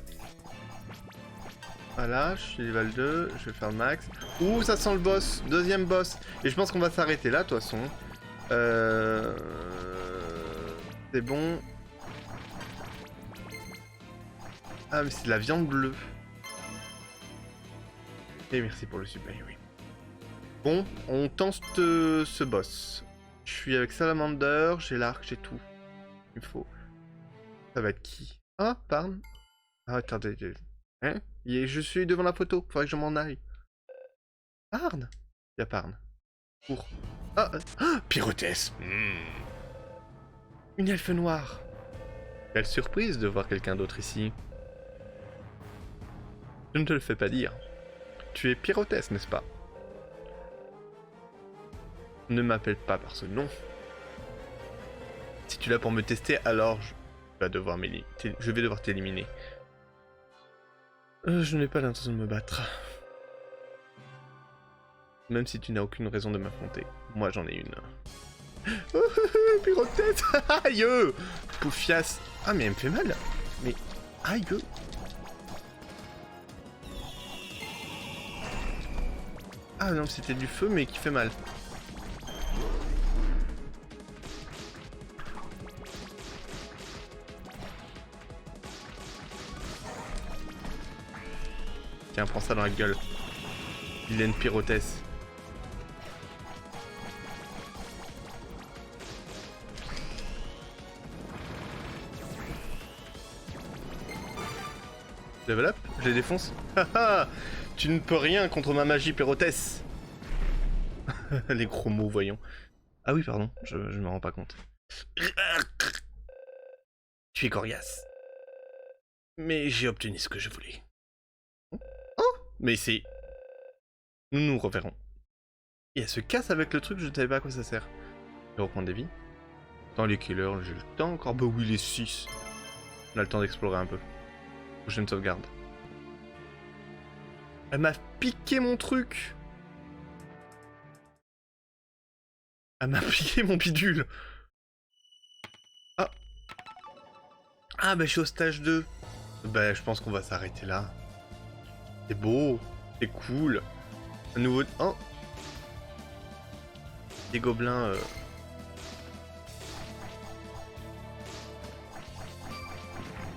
Voilà, je suis level 2, je vais faire le max. Ouh, ça sent le boss, deuxième boss. Et je pense qu'on va s'arrêter là, de toute façon. C'est bon. Ah, mais c'est de la viande bleue. Et merci pour le supply, oui. Bon, on tente ce boss. Je suis avec Salamander, j'ai l'arc, j'ai tout. Il me faut. Ça va être qui? Ah, Parn. Ah, attendez. Hein? Je suis devant la photo, faudrait que je m'en aille. Parn? Il y a Parn. Pour. Ah, Pyrotès. Une elfe noire. Quelle surprise de voir quelqu'un d'autre ici. Je ne te le fais pas dire. Tu es Pyrotès, n'est-ce pas? Ne m'appelle pas par ce nom. Si tu l'as pour me tester, alors je vais devoir t'éliminer. Je n'ai pas l'intention de me battre. Même si tu n'as aucune raison de m'affronter. Moi j'en ai une. Pyrotès. Aïe. Poufias. Ah mais elle me fait mal. Mais aïe. Ah non, c'était du feu mais qui fait mal. Tiens, prends ça dans la gueule. Vilaine pyrotesse. Level up, je les défonce. Haha, tu ne peux rien contre ma magie pyrotesse. Les gros mots, voyons. Ah oui, pardon, je me rends pas compte. Tu es coriace. Mais j'ai obtenu ce que je voulais. Oh, mais c'est... Nous nous reverrons. Et elle se casse avec le truc, je ne savais pas à quoi ça sert. Je vais reprendre des vies. Attends, les killers, j'ai le temps encore. Bah oui, les 6. On a le temps d'explorer un peu. Prochaine sauvegarde. Elle m'a piqué mon truc. Elle m'a piqué mon bidule. Ah. Ah bah je suis au stage 2. Bah je pense qu'on va s'arrêter là. C'est beau. C'est cool. Un nouveau... Oh. Des gobelins...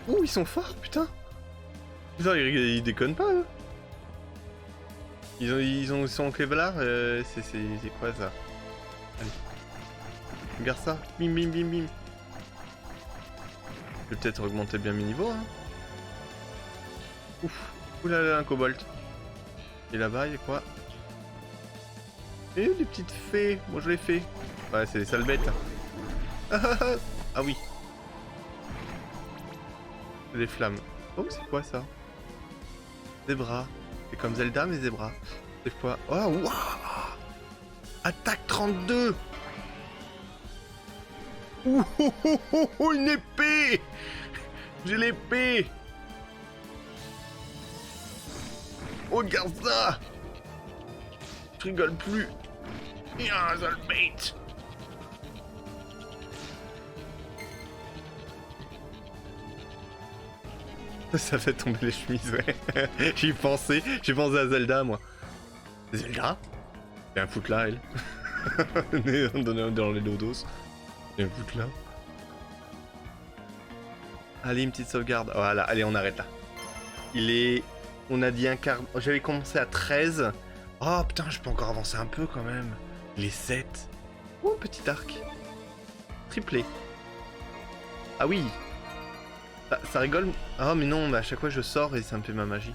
Ouh, ils sont forts, putain. Putain, ils déconnent pas, eux. Ils sont en Kevlar, c'est quoi ça? Allez. Regarde ça. Bim bim bim bim. Je vais peut-être augmenter bien mes niveaux, hein. Ouf. Oulala, un kobold. Et là-bas, il y a quoi? Et des petites fées. Moi, je les fais. Ouais, c'est des sales bêtes. Ah oui. Des flammes. Oh, c'est quoi ça? Zebra. C'est comme Zelda, mais Zebra. C'est quoi? Oh, waouh! Attaque 32! Ouh, oh, oh, oh, oh, une épée! J'ai l'épée! Oh, regarde ça! Je rigole plus! Ah, sale bête! Ça fait tomber les chemises, ouais. J'y pensais, j'ai pensé à Zelda, moi. Zelda? C'est un foot là, elle. Dans les dodos. C'est un foot là. Allez, une petite sauvegarde. Voilà, allez, on arrête là. Il est... On a dit un quart... J'avais commencé à 13. Oh, putain, je peux encore avancer un peu, quand même. Il est 7. Oh, petit arc. Triplé. Ah oui. Ça rigole. Ah mais non, mais à chaque fois je sors et ça me fait ma magie.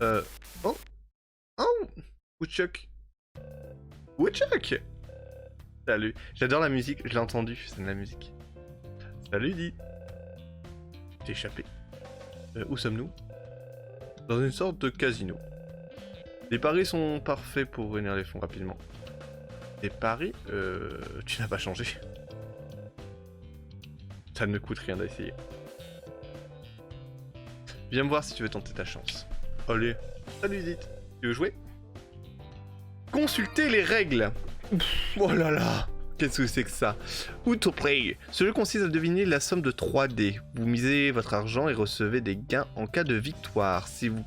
Oh. Oh. Woodchuck. Woodchuck. Salut. J'adore la musique, je l'ai entendu, c'est de la musique. Salut, Di. T'es échappé. Où sommes-nous? Dans une sorte de casino. Les paris sont parfaits pour réunir les fonds rapidement. Les paris, tu n'as pas changé. Ça ne me coûte rien d'essayer. Viens me voir si tu veux tenter ta chance. Allez. Salut Zit. Tu veux jouer? Consultez les règles. Oh là là. Qu'est-ce que c'est que ça? Autoplay. Ce jeu consiste à deviner la somme de 3 dés. Vous misez votre argent et recevez des gains en cas de victoire. Si vous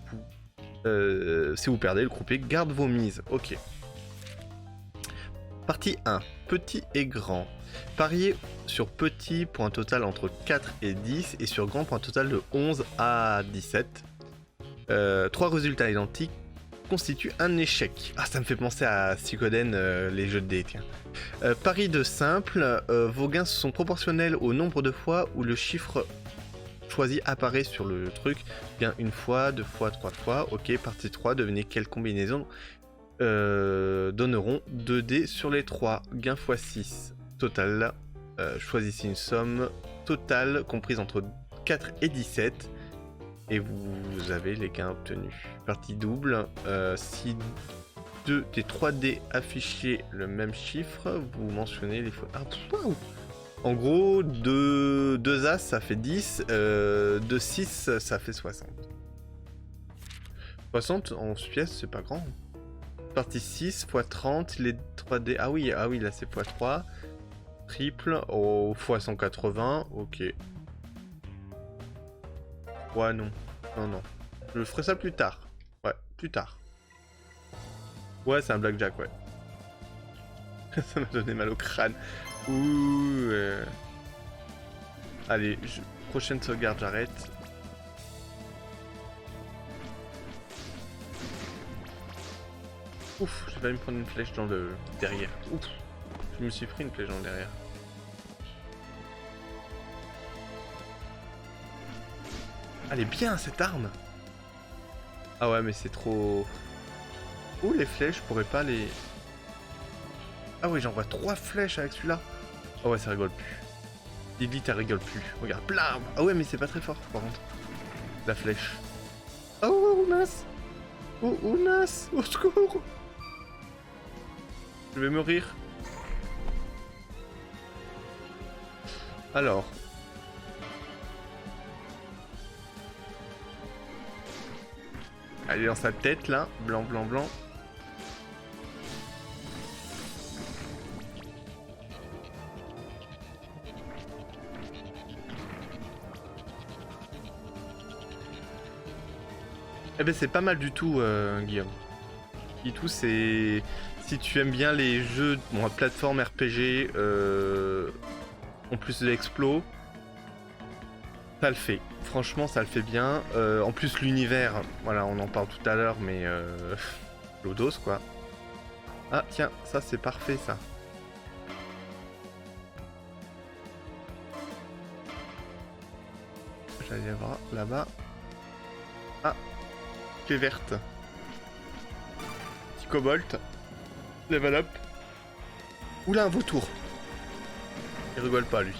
perdez, le croupier garde vos mises. Ok. Partie 1. Petit et grand. Pariez sur petit pour un total entre 4 et 10 et sur grand pour un total de 11 à 17. 3 résultats identiques constituent un échec. Ah, ça me fait penser à Suikoden, les jeux de dés, tiens. Pari de simple, vos gains sont proportionnels au nombre de fois où le chiffre choisi apparaît sur le truc. Gain une fois, 2 fois, 3 fois. Ok, partie 3, devinez quelle combinaison donneront 2 dés sur les 3. Gain x 6. Total. Choisissez une somme totale comprise entre 4 et 17. Et vous avez les gains obtenus. Partie double. Si 2 des 3 dés affichaient le même chiffre, vous mentionnez les fois. Ah, wow. En gros, 2 As ça fait 10. 2 6 ça fait 60. 60 en pièces, c'est pas grand. Partie 6 x 30, les 3 dés. Ah oui, là c'est x 3. Triple, oh, x 180, ok. Ouais, non. Non. Je ferai ça plus tard. Ouais, plus tard. Ouais, c'est un blackjack, ouais. Ça m'a donné mal au crâne. Ouh. Allez, prochaine sauvegarde, j'arrête. Ouf, j'ai failli me prendre une flèche dans le derrière. Ouf, je me suis pris une flèche dans le derrière. Elle est bien cette arme. Ah ouais, mais c'est trop... Ouh, les flèches, je pourrais pas les... Ah ouais, j'envoie 3 flèches avec celui-là. Ah ouais, ça rigole plus. Lilith, elle rigole plus. Regarde, blam. Ah ouais, mais c'est pas très fort, par contre. La flèche. Oh, Ounas. Oh, Ounas. Au secours. Je vais mourir. Alors. Elle est dans sa tête, là. Blanc, blanc, blanc. Eh ben c'est pas mal du tout, Guillaume. Du tout, c'est... Si tu aimes bien les jeux, bon, plateforme RPG, en plus de l'explo, ça le fait. Franchement, ça le fait bien. En plus, l'univers, voilà, on en parle tout à l'heure, mais... Lodos, quoi. Ah, tiens, ça, c'est parfait, ça. J'allais voir là-bas. Ah, qui est verte. Petit kobold. Level up. Oula, un vautour. Il rigole pas, lui.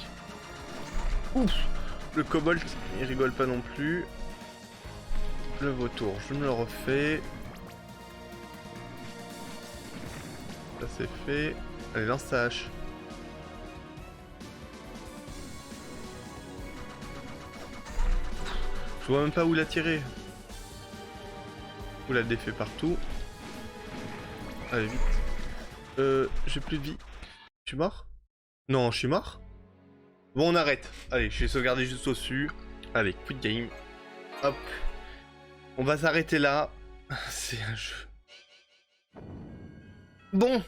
Ouf. Le kobold, il rigole pas non plus. Le vautour, je me le refais. Ça c'est fait. Allez, lance ta hache. Je vois même pas où la tirer. Où la défait partout. Allez, vite. J'ai plus de vie. Je suis mort? Non, je suis mort? Bon, on arrête. Allez, je vais sauvegarder juste au-dessus. Allez, quit game. Hop. On va s'arrêter là. C'est un jeu. Bon.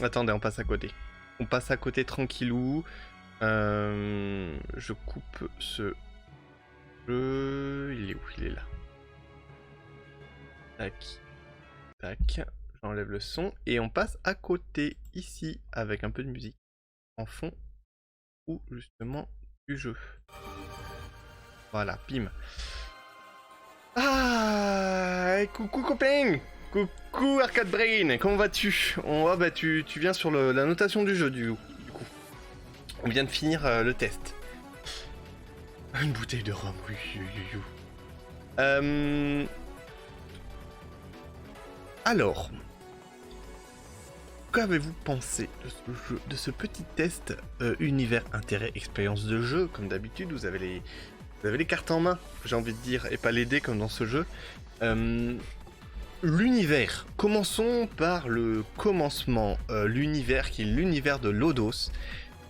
Attendez, on passe à côté. On passe à côté tranquillou. Je coupe ce jeu. Il est où? Il est là. Tac. Tac. J'enlève le son. Et on passe à côté, ici, avec un peu de musique en fond. Ou justement du jeu. Voilà, pim. Ah, coucou copain. Coucou Arcade Brain, comment vas-tu? Bah tu viens sur la notation du jeu du coup. On vient de finir le test. Une bouteille de rhum, oui. Alors, qu'avez-vous pensé de ce jeu, de ce petit test univers, intérêt, expérience de jeu? Comme d'habitude, vous avez les cartes en main, j'ai envie de dire, et pas les dés comme dans ce jeu. L'univers. Commençons par le commencement. L'univers qui est l'univers de Lodos.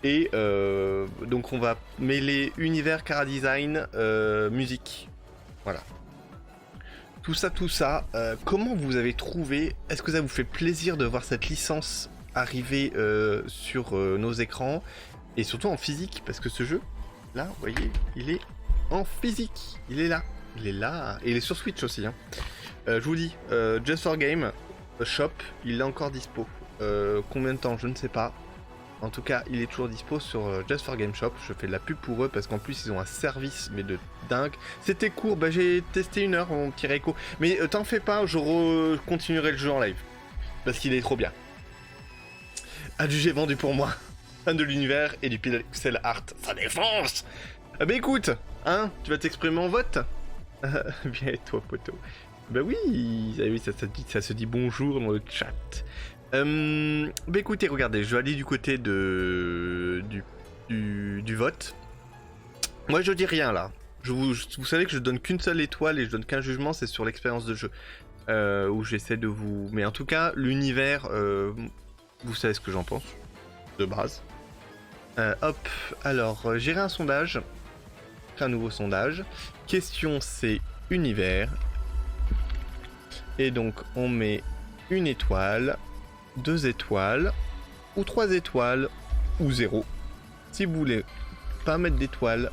Et donc on va mêler univers, chara design, musique. Voilà. Tout ça, comment vous avez trouvé? Est-ce que ça vous fait plaisir de voir cette licence arriver sur nos écrans? Et surtout en physique, parce que ce jeu, là, vous voyez, il est en physique. Il est là. Il est là. Et il est sur Switch aussi. Hein. Je vous dis, Just for Game Shop, il est encore dispo. Combien de temps, je ne sais pas. En tout cas, il est toujours dispo sur Just for Game Shop. Je fais de la pub pour eux parce qu'en plus, ils ont un service, mais de dingue. C'était court, bah, j'ai testé 1 heure, mon petit Reiko. Mais t'en fais pas, je continuerai le jeu en live. Parce qu'il est trop bien. Adjugé vendu pour moi. Fan de l'univers et du pixel art. Ça défonce! Ah bah écoute, hein, tu vas t'exprimer en vote? Bien et toi, poteau. Bah oui, ça se dit bonjour dans le chat. Bah écoutez, regardez, je vais aller du côté du vote. Moi je dis rien là. Vous savez que je donne qu'une seule étoile et je donne qu'un jugement, c'est sur l'expérience de jeu. Où j'essaie de vous... Mais en tout cas, l'univers, vous savez ce que j'en pense. De base. Hop, alors, gérer un sondage. Un nouveau sondage. Question c'est univers. Et donc on met 1 étoile, 2 étoiles, ou 3 étoiles, ou 0. Si vous voulez pas mettre d'étoiles,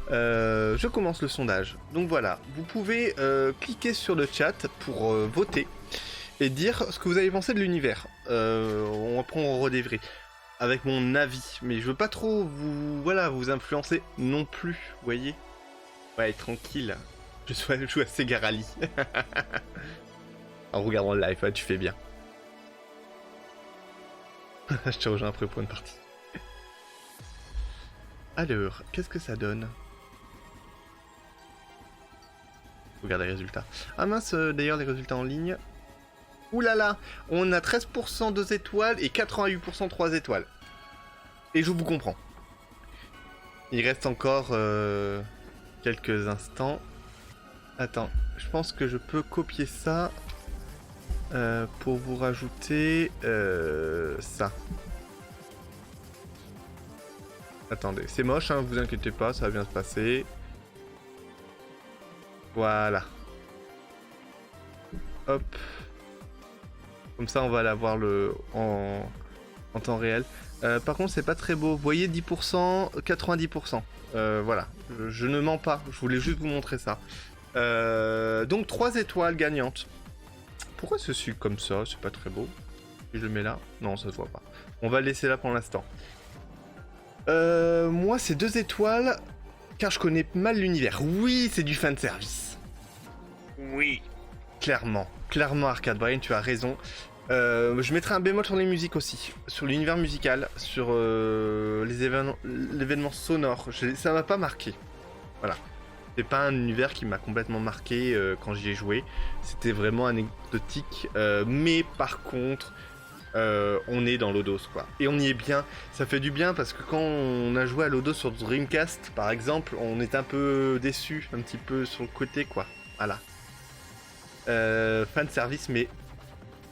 je commence le sondage. Donc voilà, vous pouvez cliquer sur le chat pour voter. et dire ce que vous avez pensé de l'univers. Après on redévrait avec mon avis, mais je veux pas trop vous influencer non plus, vous voyez. Ouais, tranquille. Je joue à Sega Rally. En regardant le live, ouais, tu fais bien. Je te rejoins après pour une partie. Alors, qu'est-ce que ça donne? Regarde les résultats. Ah mince, d'ailleurs les résultats en ligne. Ouh là là, on a 13% 2 étoiles et 88% 3 étoiles. Et je vous comprends. Il reste encore quelques instants. Attends, je pense que je peux copier ça pour vous rajouter ça. Attendez, c'est moche, hein, vous inquiétez pas, ça va bien se passer. Voilà. Hop. Comme ça, on va l'avoir en temps réel. Par contre, c'est pas très beau. Vous voyez, 10%, 90%. Voilà. Je ne mens pas. Je voulais juste vous montrer ça. Donc, 3 étoiles gagnantes. Pourquoi ce sucre comme ça? C'est pas très beau. Si je le mets là. Non, ça se voit pas. On va le laisser là pour l'instant. Moi, c'est 2 étoiles. Car je connais mal l'univers. Oui, c'est du fanservice. Oui. Clairement. Clairement, Arcade Brain, tu as raison. Je mettrai un bémol sur les musiques aussi. Sur l'univers musical. Sur l'événement sonore. Ça m'a pas marqué. Voilà. C'est pas un univers qui m'a complètement marqué quand j'y ai joué. C'était vraiment anecdotique. Mais par contre... on est dans Lodos quoi. Et on y est bien, ça fait du bien parce que quand on a joué à Lodos sur Dreamcast par exemple, on est un peu déçu, un petit peu sur le côté quoi. Voilà. Fan service mais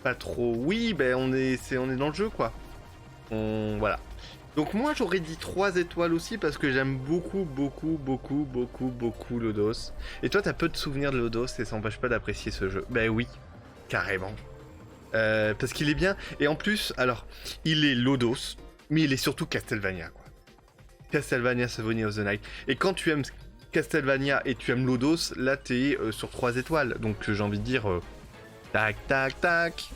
pas trop. Oui, ben on est dans le jeu quoi. Voilà. Donc moi j'aurais dit 3 étoiles aussi parce que j'aime beaucoup Lodos. Et toi t'as peu de souvenirs de Lodos et ça n'empêche pas d'apprécier ce jeu. Ben oui, carrément. Parce qu'il est bien, et en plus, alors, il est Lodos, mais il est surtout Castlevania, quoi. Castlevania Symphony of the Night. Et quand tu aimes Castlevania et tu aimes Lodos, là t'es sur 3 étoiles. Donc j'ai envie de dire, tac, tac, tac,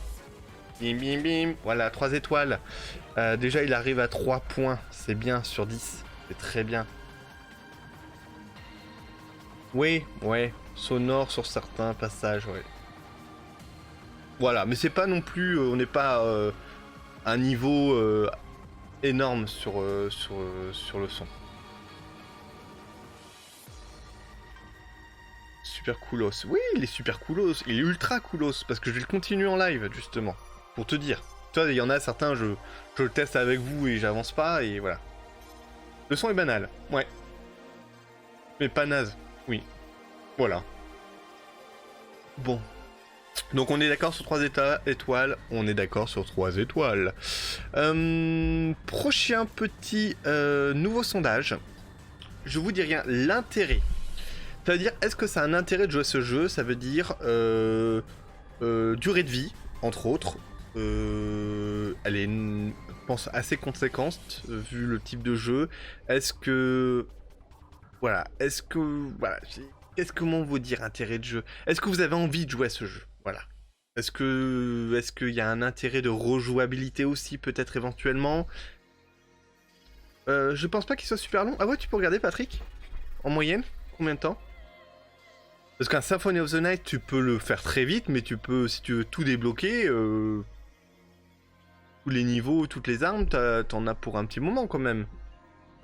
bim, bim, bim, voilà, 3 étoiles. Déjà il arrive à 3 points, c'est bien sur 10, c'est très bien. Oui, ouais, sonore sur certains passages, ouais. Voilà, mais c'est pas non plus, on n'est pas à un niveau énorme sur le son. Super coolos. Oui, il est super coolos. Il est ultra coolos parce que je vais le continuer en live justement. Pour te dire. Toi, il y en a certains, je le teste avec vous et j'avance pas et voilà. Le son est banal, ouais. Mais pas naze, oui. Voilà. Bon. Donc on est d'accord sur 3 étoiles, on est d'accord sur 3 étoiles. Prochain petit nouveau sondage. Je vous dis rien, l'intérêt. C'est-à-dire, est-ce que ça a un intérêt de jouer à ce jeu? Ça veut dire durée de vie, entre autres. Elle est, je pense, assez conséquente, vu le type de jeu. Est-ce que... Voilà, Voilà, comment vous dire intérêt de jeu? Est-ce que vous avez envie de jouer à ce jeu? Voilà. Est-ce qu'il y a un intérêt de rejouabilité aussi, peut-être éventuellement? Je pense pas qu'il soit super long. Ah ouais, tu peux regarder, Patrick? En moyenne? Combien de temps? Parce qu'un Symphony of the Night, tu peux le faire très vite, mais tu peux, si tu veux tout débloquer, tous les niveaux, toutes les armes, t'en as pour un petit moment quand même.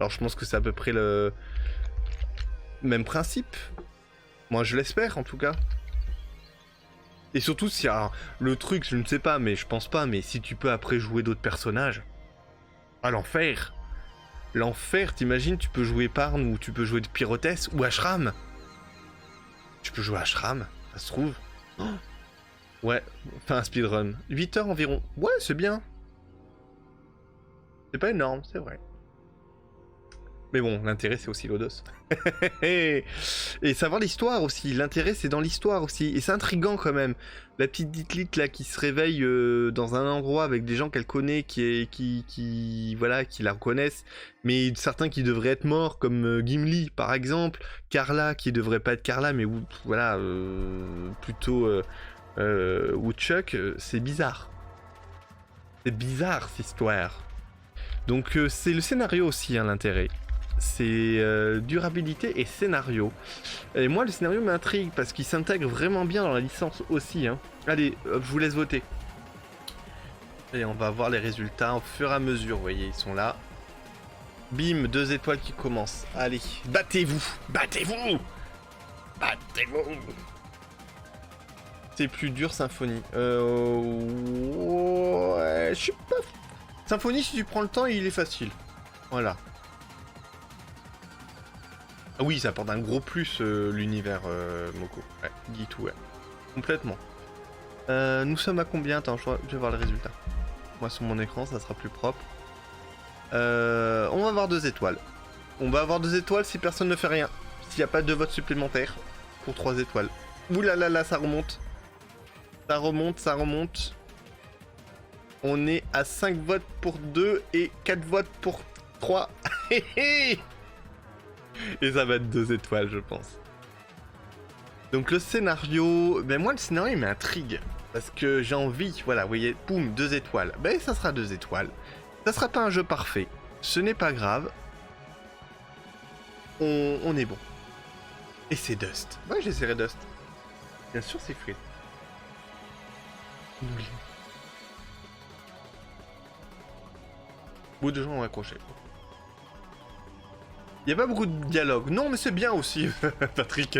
Alors je pense que c'est à peu près le même principe. Moi je l'espère en tout cas. Et surtout si le truc, je ne sais pas, mais je pense pas, mais si tu peux après jouer d'autres personnages. Ah l'enfer. L'enfer, t'imagines, tu peux jouer Parn ou tu peux jouer de Pyrotès ou Ashram. Tu peux jouer Ashram, ça se trouve. Oh ouais, enfin un speedrun. 8 heures environ. Ouais, c'est bien. C'est pas énorme, c'est vrai. Mais bon, l'intérêt c'est aussi Lodos. Et savoir l'histoire aussi. L'intérêt c'est dans l'histoire aussi. Et c'est intriguant quand même. La petite Ditlith là qui se réveille dans un endroit avec des gens qu'elle connaît, qui la reconnaissent. Mais certains qui devraient être morts, comme Gimli par exemple. Carla qui devrait pas être Carla, mais voilà, plutôt Woodchuck, c'est bizarre. C'est bizarre cette histoire. Donc c'est le scénario aussi hein, l'intérêt. C'est durabilité et scénario. Et moi le scénario m'intrigue parce qu'il s'intègre vraiment bien dans la licence aussi. Hein. Allez, je vous laisse voter. Et on va voir les résultats au fur et à mesure, vous voyez, ils sont là. Bim, 2 étoiles qui commencent. Allez, battez-vous. Battez-vous. Battez-vous. C'est plus dur, Symphonie. Ouais, je suis pas... Symphonie, si tu prends le temps, il est facile. Voilà. Ah oui, ça apporte un gros plus, l'univers Moko. Ouais, dis tout, ouais. Complètement. Nous sommes à combien? Attends, je vais voir le résultat. Moi, sur mon écran, ça sera plus propre. On va avoir 2 étoiles. On va avoir 2 étoiles si personne ne fait rien. S'il n'y a pas de vote supplémentaire pour 3 étoiles. Ouh là là là, ça remonte. Ça remonte, ça remonte. On est à 5 votes pour 2 et 4 votes pour 3. Et ça va être 2 étoiles, je pense. Donc le scénario... Ben moi, le scénario, il m'intrigue. Parce que j'ai envie, voilà, vous voyez, boum, 2 étoiles. Ben ça sera 2 étoiles. Ça sera pas un jeu parfait. Ce n'est pas grave. On est bon. Et c'est Dust. Ouais, j'essaierai Dust. Bien sûr, c'est free. Beaucoup de gens ont accroché. Il n'y a pas beaucoup de dialogue. Non, mais c'est bien aussi, Patrick.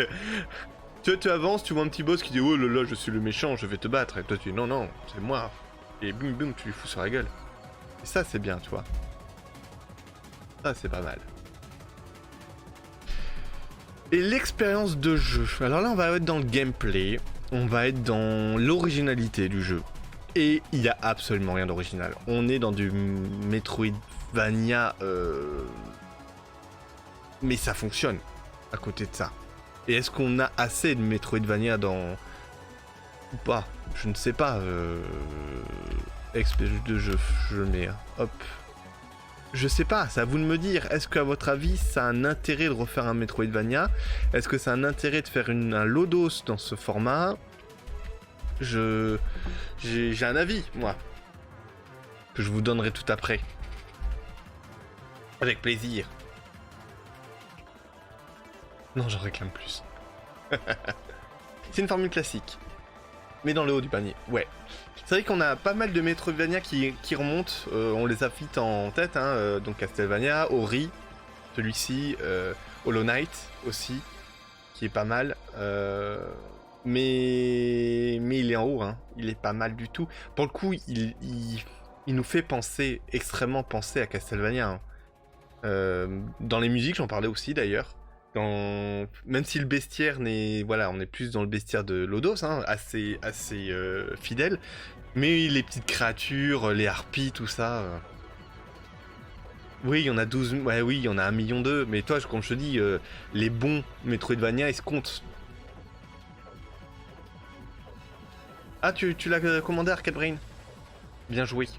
Tu avances, tu vois un petit boss qui dit oh là là, je suis le méchant, je vais te battre. Et toi tu dis non, non, c'est moi. Et boum boum, tu lui fous sur la gueule. Et ça, c'est bien, tu vois. Ça, c'est pas mal. Et l'expérience de jeu. Alors là, on va être dans le gameplay. On va être dans l'originalité du jeu. Et il n'y a absolument rien d'original. On est dans du Metroidvania. Mais ça fonctionne à côté de ça. Et est-ce qu'on a assez de Metroidvania dans... Ou pas? Je ne sais pas. Expérience de jeu, je le mets. Hop. Je sais pas, c'est à vous de me dire. Est-ce qu'à votre avis, ça a un intérêt de refaire un Metroidvania? Est-ce que ça a un intérêt de faire un Lodos dans ce format? J'ai un avis, moi. Que je vous donnerai tout après. Avec plaisir. Non, j'en réclame plus. C'est une formule classique. Mais dans le haut du panier, ouais. C'est vrai qu'on a pas mal de Metroidvania qui remontent. On les a vite en tête, hein. Donc Castlevania, Ori, celui-ci, Hollow Knight aussi, qui est pas mal. Mais il est en haut, hein. Il est pas mal du tout. Pour le coup, il nous fait penser, extrêmement penser à Castlevania. Hein. Dans les musiques, j'en parlais aussi d'ailleurs. Même si le bestiaire n'est... Voilà, on est plus dans le bestiaire de Lodos, hein, assez fidèle. Mais les petites créatures, les harpies, tout ça... Oui, il y en a 12... Ouais, oui, il y en a 1,2 million. Mais toi, comme je te dis, les bons Metroidvania, ils se comptent. Ah, tu l'as commandé, Arcade Brain? Bien joué.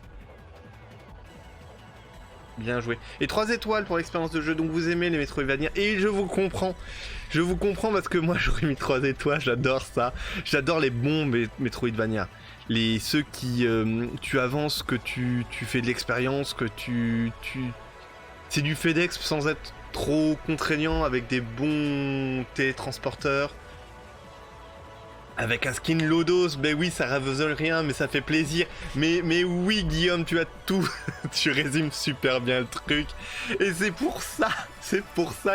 Bien joué. Et 3 étoiles pour l'expérience de jeu, donc vous aimez les Metroidvania. Et je vous comprends. Je vous comprends parce que moi j'aurais mis 3 étoiles, j'adore ça. J'adore les bons Metroidvania. Ceux qui... tu avances, que tu fais de l'expérience, que tu... C'est du FedEx sans être trop contraignant, avec des bons télétransporteurs. Avec un skin Lodos, ben oui, ça révèle rien, mais ça fait plaisir. Mais oui, Guillaume, tu as tout. Tu résumes super bien le truc. Et c'est pour ça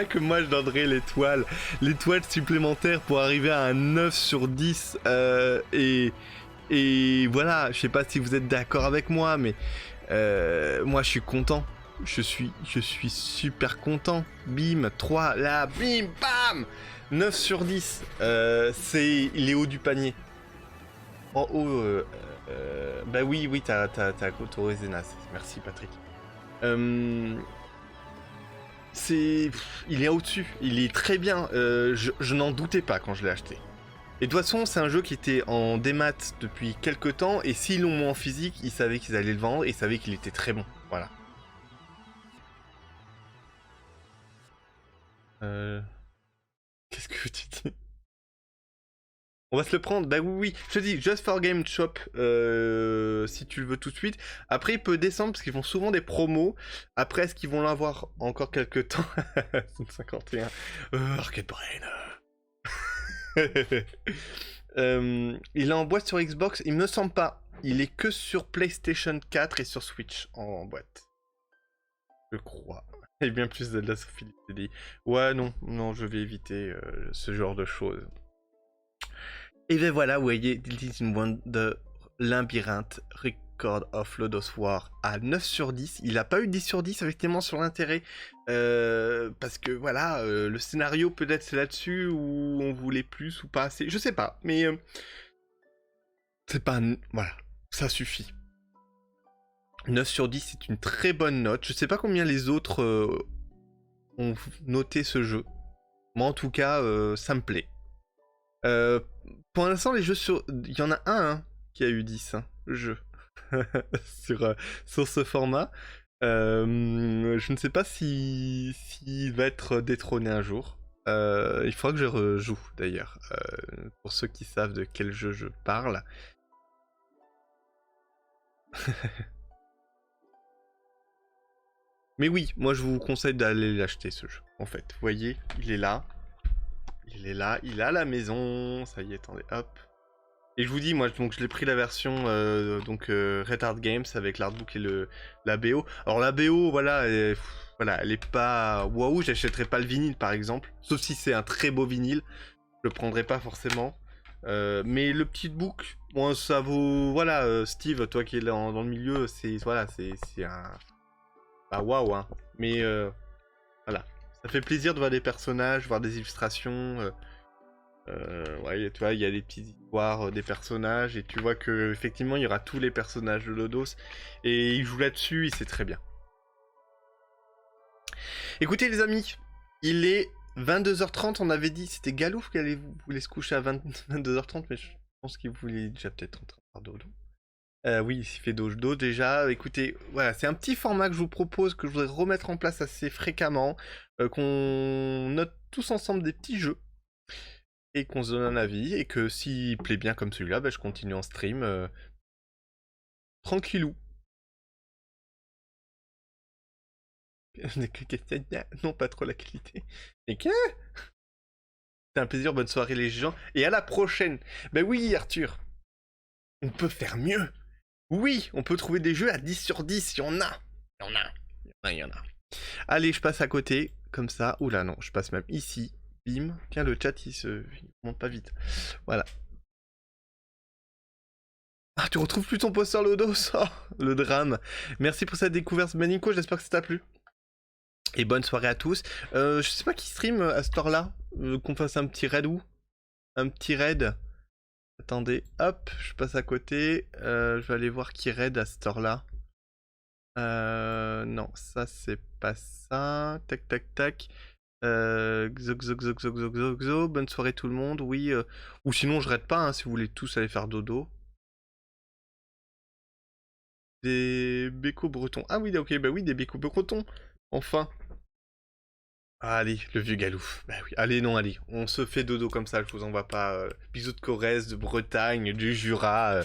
que moi je donnerais l'étoile. L'étoile supplémentaire pour arriver à un 9 sur 10. Et voilà, je sais pas si vous êtes d'accord avec moi, mais moi je suis content. Je suis super content. Bim, 3, là, bim, bam 9 sur 10, c'est les hauts du panier. En haut, bah oui, t'as autorisé Nas. Merci Patrick. Il est au-dessus, il est très bien. Je n'en doutais pas quand je l'ai acheté. Et de toute façon, c'est un jeu qui était en démat depuis quelques temps, et s'ils l'ont mis en physique, ils savaient qu'ils allaient le vendre, et ils savaient qu'il était très bon. Voilà. Qu'est-ce que tu dis? On va se le prendre. Bah oui. Je te dis, Just for Game Shop, si tu le veux tout de suite. Après, il peut descendre parce qu'ils font souvent des promos. Après, est-ce qu'ils vont l'avoir encore quelques temps? 51. Arcade Brain. Il est en boîte sur Xbox, il me semble pas. Il est que sur PlayStation 4 et sur Switch en boîte. Je crois. Et bien plus de la Sophie dit. Ouais, non, je vais éviter ce genre de choses. Et ben voilà, vous voyez, This in Wonder, Labyrinthe, Record of Lodoss War à 9 sur 10. Il a pas eu 10 sur 10, effectivement, sur l'intérêt. Parce que voilà, le scénario peut-être c'est là-dessus, ou on voulait plus ou pas assez. Je sais pas, mais c'est pas... Voilà, ça suffit. 9 sur 10, c'est une très bonne note. Je sais pas combien les autres ont noté ce jeu. Moi, en tout cas, ça me plaît. Pour l'instant, les jeux sur... Il y en a un qui a eu 10, jeu. sur ce format. Je ne sais pas s'il va être détrôné un jour. Il faudra que je rejoue, d'ailleurs. Pour ceux qui savent de quel jeu je parle. Mais oui, moi je vous conseille d'aller l'acheter ce jeu. En fait, vous voyez, il est là. Il est là, il est à la maison. Ça y est, attendez, hop. Et je vous dis, moi, donc je l'ai pris la version Retard Games avec l'artbook et la BO. Alors la BO, voilà, elle est pas waouh. J'achèterais pas le vinyle par exemple, sauf si c'est un très beau vinyle. Je le prendrais pas forcément. Mais le petit book, bon, ça vaut. Voilà, Steve, toi qui es dans le milieu, c'est voilà, c'est un. Bah waouh, hein. Mais voilà, ça fait plaisir de voir des personnages, voir des illustrations. Ouais, tu vois, il y a des petites histoires des personnages et tu vois que effectivement il y aura tous les personnages de Lodoss et il joue là-dessus, il sait très bien. Écoutez les amis, il est 22h30, on avait dit c'était Galouf qui voulait se coucher à 22h30, mais je pense qu'il voulait déjà peut-être en train de faire dodo. Oui, il fait dodo déjà. Écoutez, voilà, c'est un petit format que je vous propose, que je voudrais remettre en place assez fréquemment, qu'on note tous ensemble des petits jeux. Et qu'on se donne un avis, et que s'il plaît bien comme celui-là, bah, je continue en stream tranquillou. Non, pas trop la qualité. Et que c'est un plaisir, bonne soirée les gens, et à la prochaine. Ben oui Arthur, on peut faire mieux. Oui, on peut trouver des jeux à 10 sur 10, il y en a. Il y en a. Allez, je passe à côté, comme ça. Oula non, je passe même ici. Bim. Tiens, le chat, il monte pas vite. Voilà. Ah, tu retrouves plus ton poster Lodoss. Oh, le drame. Merci pour cette découverte, Manico. J'espère que ça t'a plu. Et bonne soirée à tous. Je sais pas qui stream à ce heure-là. Qu'on fasse un petit raid où? Un petit raid. Attendez, hop, je passe à côté. Je vais aller voir qui raid à cette heure-là. Non, ça c'est pas ça. Tac, tac, tac. Xo. Bonne soirée tout le monde. Oui. Ou sinon je raid pas, hein, si vous voulez tous aller faire dodo. Des bécos bretons. Ah oui, ok, bah oui, des bécos bretons. Enfin. Ah, allez, le vieux Galouf. Bah oui, allez, non, allez. On se fait dodo comme ça, je vous envoie pas. Bisous de Corrèze, de Bretagne, du Jura,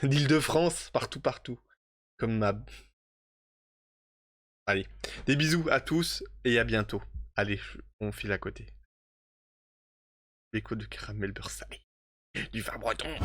d'Île-de-France, partout. Comme ma... Allez, des bisous à tous et à bientôt. Allez, on file à côté. Béco de caramel beurre salé. Du vin breton.